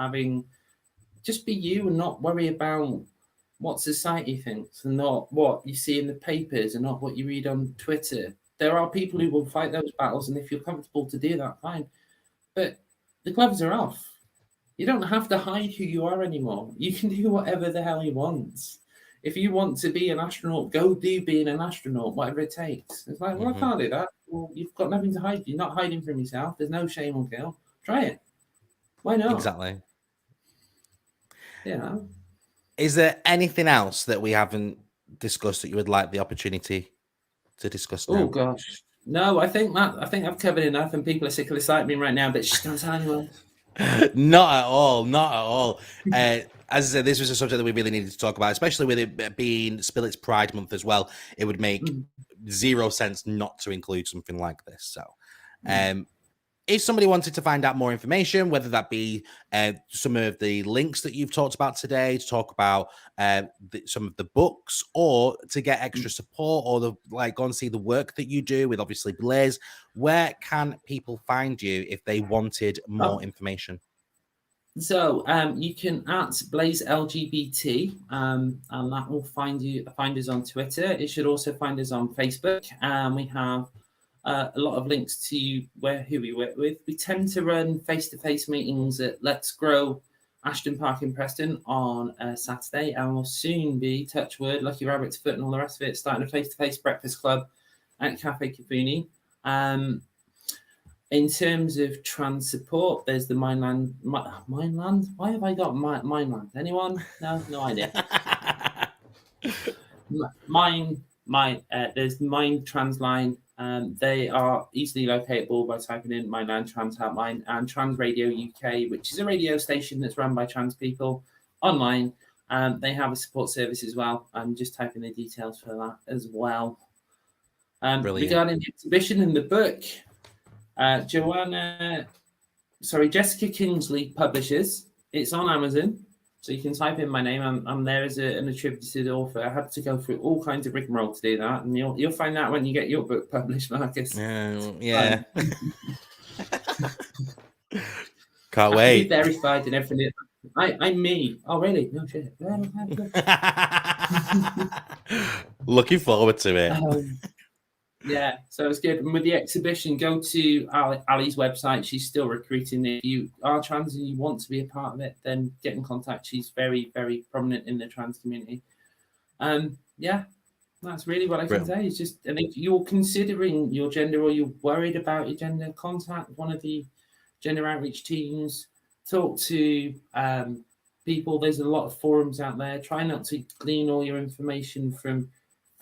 just be you and not worry about what society thinks and not what you see in the papers and not what you read on Twitter. There are people who will fight those battles, and if you're comfortable to do that, fine. But the gloves are off. You don't have to hide who you are anymore. You can do whatever the hell you want. If you want to be an astronaut, go do being an astronaut, whatever it takes. It's like, well, I can't do that. Well, you've got nothing to hide. You're not hiding from yourself. There's no shame or guilt. Try it. Why not? Exactly. Yeah. Is there anything else that we haven't discussed that you would like the opportunity to discuss now? Oh gosh. No, I think I've covered enough, and people are sick of the sight of me right now, but just don't tell anyone. Not at all. Not at all. As I said, this was a subject that we really needed to talk about, especially with it being Spill It's Pride Month as well. It would make zero sense not to include something like this. So, if somebody wanted to find out more information, whether that be some of the links that you've talked about today, to talk about some of the books, or to get extra support, or go and see the work that you do with obviously Blaze, where can people find you if they wanted more information? So you can at Blaze LGBT, and that will find us on Twitter. It should also find us on Facebook. We have a lot of links to who we work with. We tend to run face-to-face meetings at Let's Grow Ashton Park in Preston on Saturday, and we'll soon be, touch wood, Lucky Rabbit's Foot and all the rest of it, starting a face-to-face breakfast club at Cafe Kafuni. In terms of trans support, there's the Mindland. Mindland? Why have I got Mindland? Anyone? No idea. There's Mind Trans Line. They are easily locatable by typing in Mindland Trans Helpline, and Trans Radio UK, which is a radio station that's run by trans people online. They have a support service as well. I'm just typing the details for that as well. Regarding the exhibition and the book, Jessica Kingsley publishes. It's on Amazon, so you can type in my name. I'm there as an attributed author. I had to go through all kinds of rigmarole to do that, and you'll find out when you get your book published, Marcus. Yeah. Can't wait. Be verified and everything. I'm me. Oh, really? No shit. Looking forward to it. Yeah, so it's good. And with the exhibition, go to Ali's website. She's still recruiting. If you are trans and you want to be a part of it, then get in contact. She's very, very prominent in the trans community. Yeah, that's really what I can say. It's just, and if you're considering your gender or you're worried about your gender, contact one of the gender outreach teams. Talk to people. There's a lot of forums out there. Try not to glean all your information from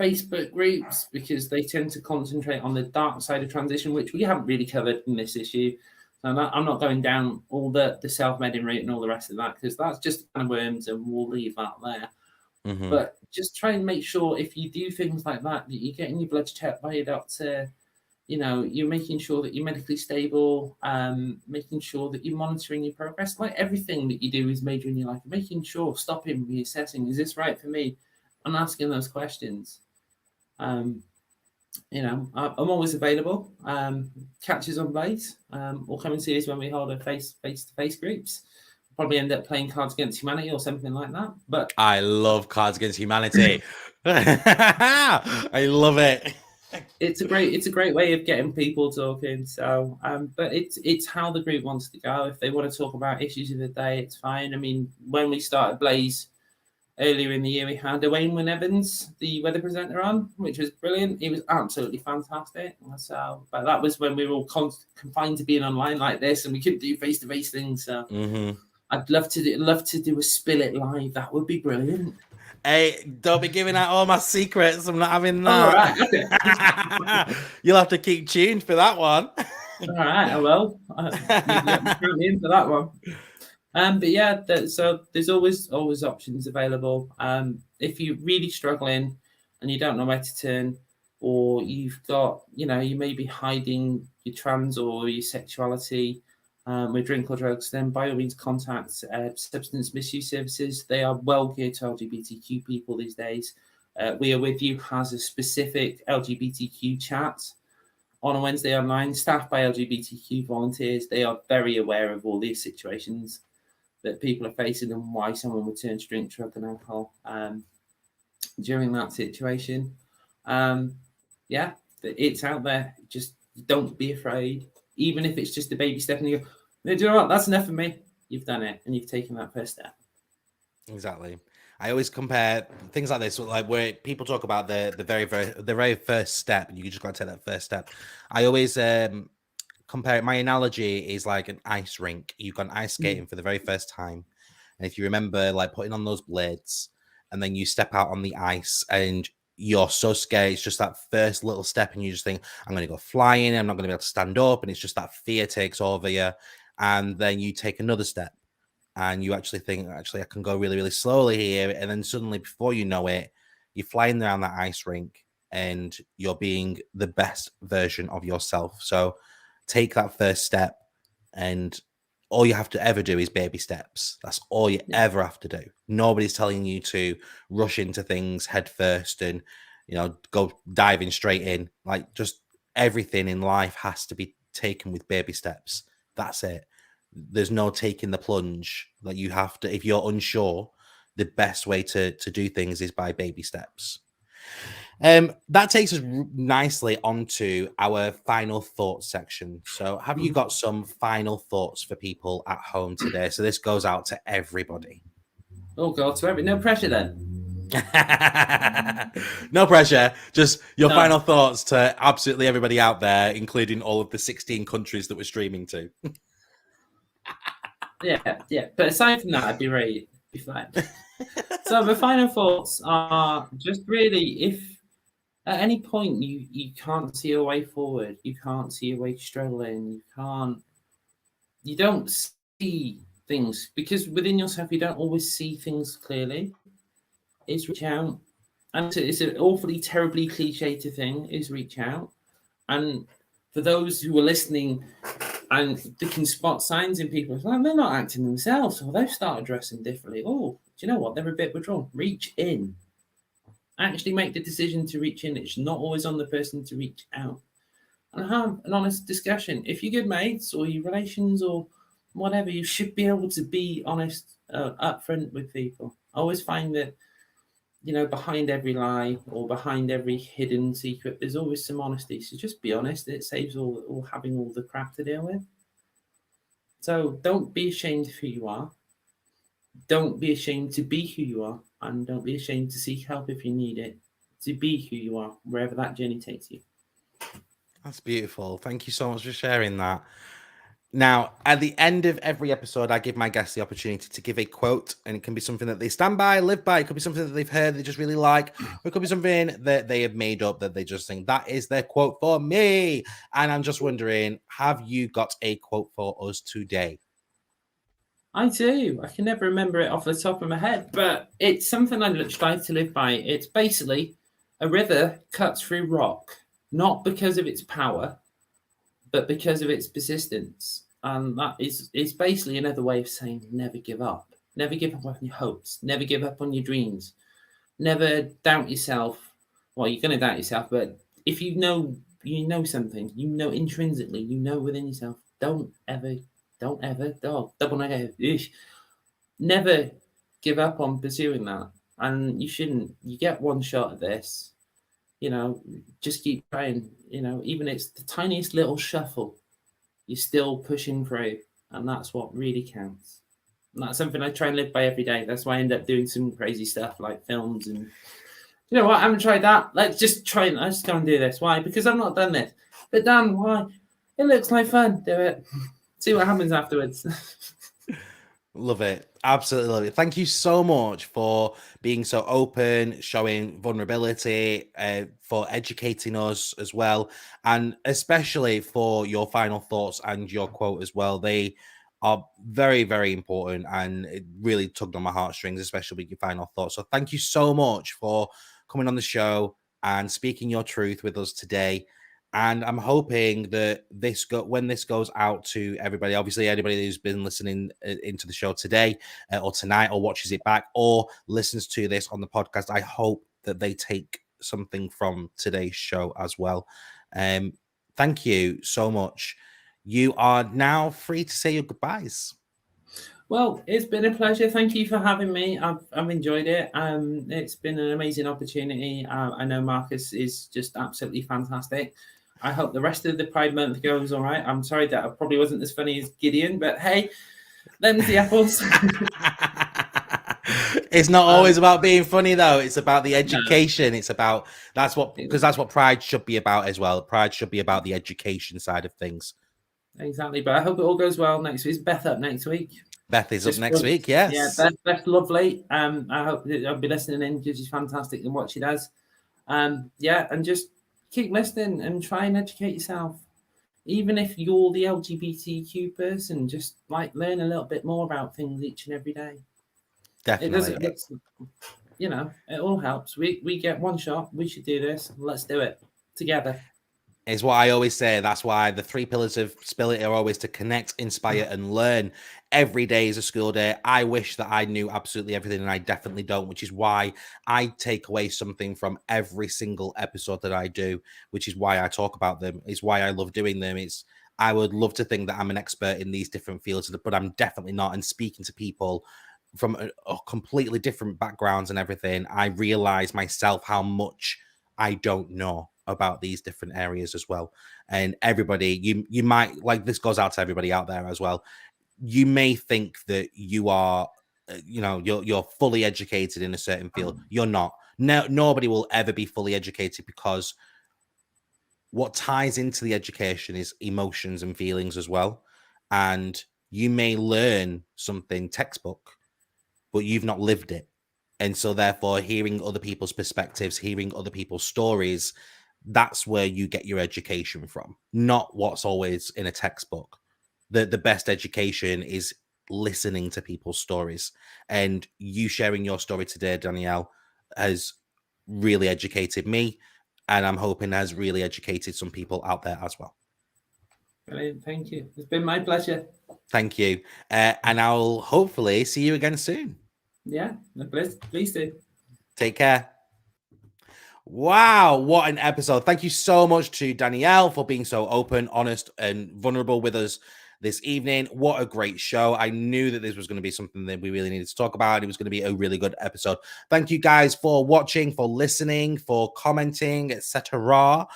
Facebook groups because they tend to concentrate on the dark side of transition, which we haven't really covered in this issue. So I'm not going down all the self-medding route and all the rest of that because that's just kind of worms, and we'll leave that there. Mm-hmm. But just try and make sure if you do things like that you're getting your blood checked by your doctor. You know, you're making sure that you're medically stable, making sure that you're monitoring your progress. Like everything that you do is major in your life. Making sure, stopping, reassessing, is this right for me? And asking those questions. You know, I'm always available. Catch us on base, or come and see us when we hold a face-to-face groups. Probably end up playing Cards Against Humanity or something like that. But I love Cards Against Humanity. I love it. It's a great way of getting people talking. So, but it's how the group wants to go. If they want to talk about issues of the day, it's fine. I mean, when we started Blaze earlier in the year, we had Wayne Evans, the weather presenter, on, which was brilliant. He was absolutely fantastic. So, but that was when we were all confined to being online like this, and we couldn't do face-to-face things. So, I'd love to do a Spill It live. That would be brilliant. Hey, don't be giving out all my secrets. I'm not having that. All right. You'll have to keep tuned for that one. All right, I will. You in for that one. But yeah, so there's always options available. If you're really struggling and you don't know where to turn, or you've got, you may be hiding your trans or your sexuality with drink or drugs, then by all means contact substance misuse services. They are well geared to LGBTQ people these days. We Are With You has a specific LGBTQ chat on a Wednesday online, staffed by LGBTQ volunteers. They are very aware of all these situations that people are facing and why someone would turn to drink, drug, and alcohol during that situation. Yeah, it's out there. Just don't be afraid. Even if it's just a baby step and you go, no, do you know what? That's enough for me. You've done it and you've taken that first step. Exactly. I always compare things like this, like where people talk about the very first step, and you just got to take that first step. I always compare it. My analogy is like an ice rink. You've gone ice skating for the very first time, and if you remember, like putting on those blades, and then you step out on the ice, and you're so scared. It's just that first little step, and you just think, I'm going to go flying. I'm not going to be able to stand up, and it's just that fear takes over you. And then you take another step and you actually think, actually, I can go really, really slowly here. And then suddenly, before you know it, you're flying around that ice rink and you're being the best version of yourself. So take that first step, and all you have to ever do is baby steps. That's all you ever have to do. Nobody's telling you to rush into things head first and, go diving straight in. Like, just everything in life has to be taken with baby steps. That's it. There's no taking the plunge. Like, you have to, if you're unsure, the best way to do things is by baby steps. That takes us nicely onto our final thoughts section. So have you got some final thoughts for people at home today? So this goes out to everybody. Oh God, so no pressure then. No pressure, just your final thoughts to absolutely everybody out there, including all of the 16 countries that we're streaming to. Yeah. But aside from that, I'd be fine. So the final thoughts are just really, if at any point you can't see a way forward, you can't see a way struggling, you don't see things because within yourself you don't always see things clearly, is reach out. And it's an awfully terribly cliche thing, is reach out. And for those who are listening and they can spot signs in people, it's like they're not acting themselves, or they've started dressing differently. Oh, do you know what? They're a bit withdrawn. Reach in. Actually make the decision to reach in. It's not always on the person to reach out. And have an honest discussion. If you're good mates or your relations or whatever, you should be able to be honest upfront with people. I always find that behind every lie or behind every hidden secret, there's always some honesty. So just be honest. It saves all having all the crap to deal with. So don't be ashamed of who you are. Don't be ashamed to be who you are, and don't be ashamed to seek help if you need it. To be who you are, wherever that journey takes you. That's beautiful. Thank you so much for sharing that. Now, at the end of every episode, I give my guests the opportunity to give a quote, and it can be something that they stand by, live by. It could be something that they've heard they just really like, or it could be something that they have made up that they just think that is their quote for me. And I'm just wondering, have you got a quote for us today? I do. I can never remember it off the top of my head, but it's something I try to live by. It's basically a river cuts through rock, not because of its power, but because of its persistence. And that is basically another way of saying never give up. Never give up on your hopes. Never give up on your dreams. Never doubt yourself. Well, you're going to doubt yourself, but if you know something, intrinsically, within yourself, don't ever, double negative, never give up on pursuing that. And you shouldn't. You get one shot at this. Just keep trying. Even it's the tiniest little shuffle, you're still pushing through, and that's what really counts. And that's something I try and live by every day. That's why I end up doing some crazy stuff like films and you know what? I haven't tried that. Let's just try and let's go and do this. Why? Because I've not done this. But Dan, why? It looks like fun. Do it. See what happens afterwards. Love it. Absolutely love it. Thank you so much for being so open, showing vulnerability, for educating us as well, and especially for your final thoughts and your quote as well. They are very, very important, and it really tugged on my heartstrings, especially with your final thoughts. So thank you so much for coming on the show and speaking your truth with us today. And I'm hoping that when this goes out to everybody, obviously anybody who's been listening into the show today or tonight or watches it back or listens to this on the podcast, I hope that they take something from today's show as well. Thank you so much. You are now free to say your goodbyes. Well, it's been a pleasure. Thank you for having me. I've enjoyed it. It's been an amazing opportunity. I know Marcus is just absolutely fantastic. I hope the rest of the Pride Month goes all right. I'm sorry that I probably wasn't as funny as Gideon, but hey, them's the apples. It's not always about being funny, though. It's about the education. No. It's about that's what Pride should be about as well. Pride should be about the education side of things. Exactly. But I hope it all goes well next week. Is Beth up next week? Beth is up next week, yes. Yeah, Beth's lovely. I hope I'll be listening in because she's fantastic in what she does. And just keep listening and try and educate yourself. Even if you're the LGBTQ person, just learn a little bit more about things each and every day. Definitely. It all helps. We get one shot. We should do this. Let's do it together. Is what I always say. That's why the 3 pillars of Spill It are always to connect, inspire, and learn. Every day is a school day. I wish that I knew absolutely everything, and I definitely don't, which is why I take away something from every single episode that I do, which is why I talk about them. It's why I love doing them. I would love to think that I'm an expert in these different fields, but I'm definitely not. And speaking to people from a completely different backgrounds and everything, I realize myself how much I don't know about these different areas as well. And everybody, you might, this goes out to everybody out there as well. You may think that you are, you're fully educated in a certain field. You're not. No, nobody will ever be fully educated, because what ties into the education is emotions and feelings as well. And you may learn something textbook, but you've not lived it. And so therefore, hearing other people's perspectives, hearing other people's stories, that's where you get your education from, not what's always in a textbook. The best education is listening to people's stories. And you sharing your story today, Danielle, has really educated me. And I'm hoping has really educated some people out there as well. Brilliant. Thank you. It's been my pleasure. Thank you. And I'll hopefully see you again soon. Yeah, please do. Take care. Wow, what an episode. Thank you so much to Danielle for being so open, honest, and vulnerable with us. this evening. What a great show. I knew that this was going to be something that we really needed to talk about. It was going to be a really good episode. Thank you guys for watching, for listening, for commenting, etc.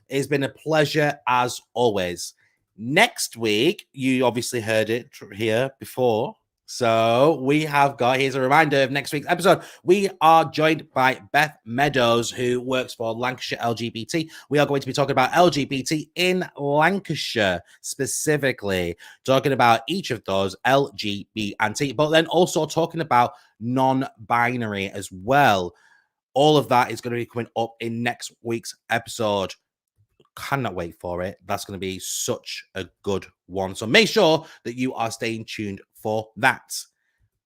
It's been a pleasure as always. Next week, you obviously heard it here before. So we have got, here's a reminder of next week's episode. We are joined by Beth Meadows, who works for Lancashire LGBT. We are going to be talking about LGBT in Lancashire, specifically talking about each of those LGBT, but then also talking about non-binary as well. All of that is going to be coming up in next week's episode. Cannot wait for it. That's going to be such a good one. So make sure that you are staying tuned for that.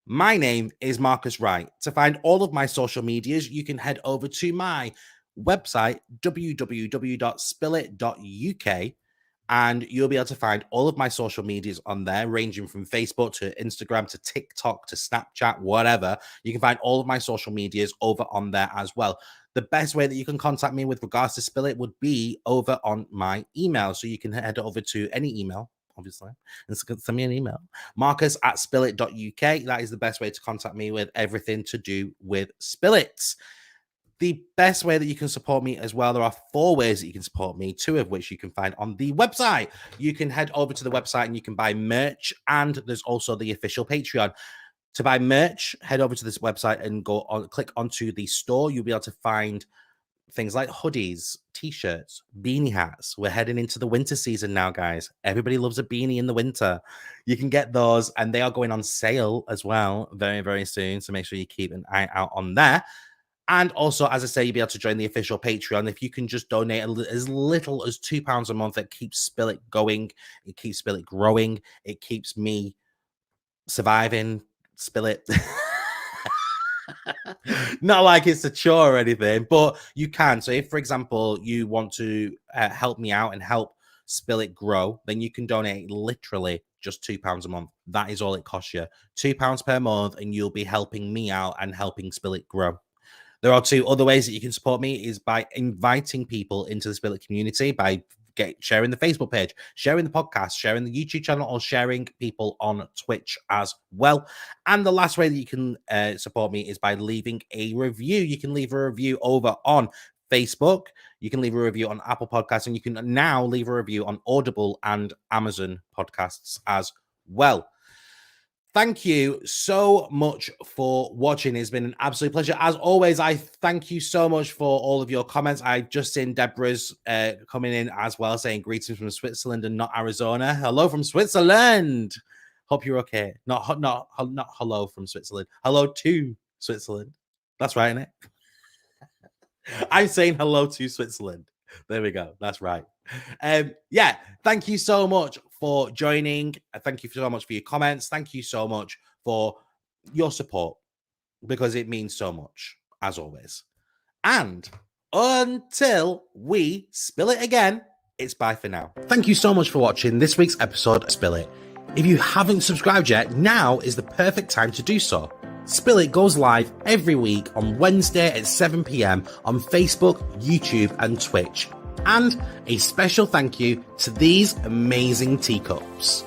My name is Marcus Wright. To find all of my social medias, you can head over to my website, www.spillit.uk, and you'll be able to find all of my social medias on there, ranging from Facebook to Instagram to TikTok to Snapchat, whatever. You can find all of my social medias over on there as well. The best way that you can contact me with regards to Spill It would be over on my email. So you can head over to any email, obviously, and send me an email, marcus@spillit.uk. That is the best way to contact me with everything to do with Spill It. The best way that you can support me as well, there are 4 ways that you can support me, 2 of which you can find on the website. You can head over to the website and you can buy merch, and there's also the official Patreon. To buy merch, head over to this website and click onto the store. You'll be able to find things like hoodies, t-shirts, beanie hats. We're heading into the winter season now, guys. Everybody loves a beanie in the winter. You can get those, and they are going on sale as well very, very soon. So make sure you keep an eye out on there. And also, as I say, you'll be able to join the official Patreon. If you can just donate as little as £2 a month, it keeps Spill It going. It keeps Spill It growing. It keeps me surviving. Spill It. Not like it's a chore or anything, but you can. So if, for example, you want to help me out and help Spill It grow, then you can donate literally just £2 a month. That is all it costs you. £2 per month, and you'll be helping me out and helping Spill It grow. There are 2 other ways that you can support me, is by inviting people into the Spill It community, by sharing the Facebook page, sharing the podcast, sharing the YouTube channel, or sharing people on Twitch as well. And the last way that you can support me is by leaving a review. You can leave a review over on Facebook. You can leave a review on Apple Podcasts, and you can now leave a review on Audible and Amazon Podcasts as well. Thank you so much for watching. It's been an absolute pleasure. As always, I thank you so much for all of your comments. I've just seen Deborah's coming in as well, saying greetings from Switzerland and not Arizona. Hello from Switzerland. Hope you're okay. Not hello from Switzerland. Hello to Switzerland. That's right, isn't it? I'm saying hello to Switzerland. There we go. That's right. Yeah, thank you so much for joining. Thank you so much for your comments. Thank you so much for your support, because it means so much, as always. And until we spill it again, it's bye for now. Thank you so much for watching this week's episode of Spill It. If you haven't subscribed yet, now is the perfect time to do so. Spill It goes live every week on Wednesday at 7 p.m. on Facebook, YouTube, and Twitch. And a special thank you to these amazing teacups.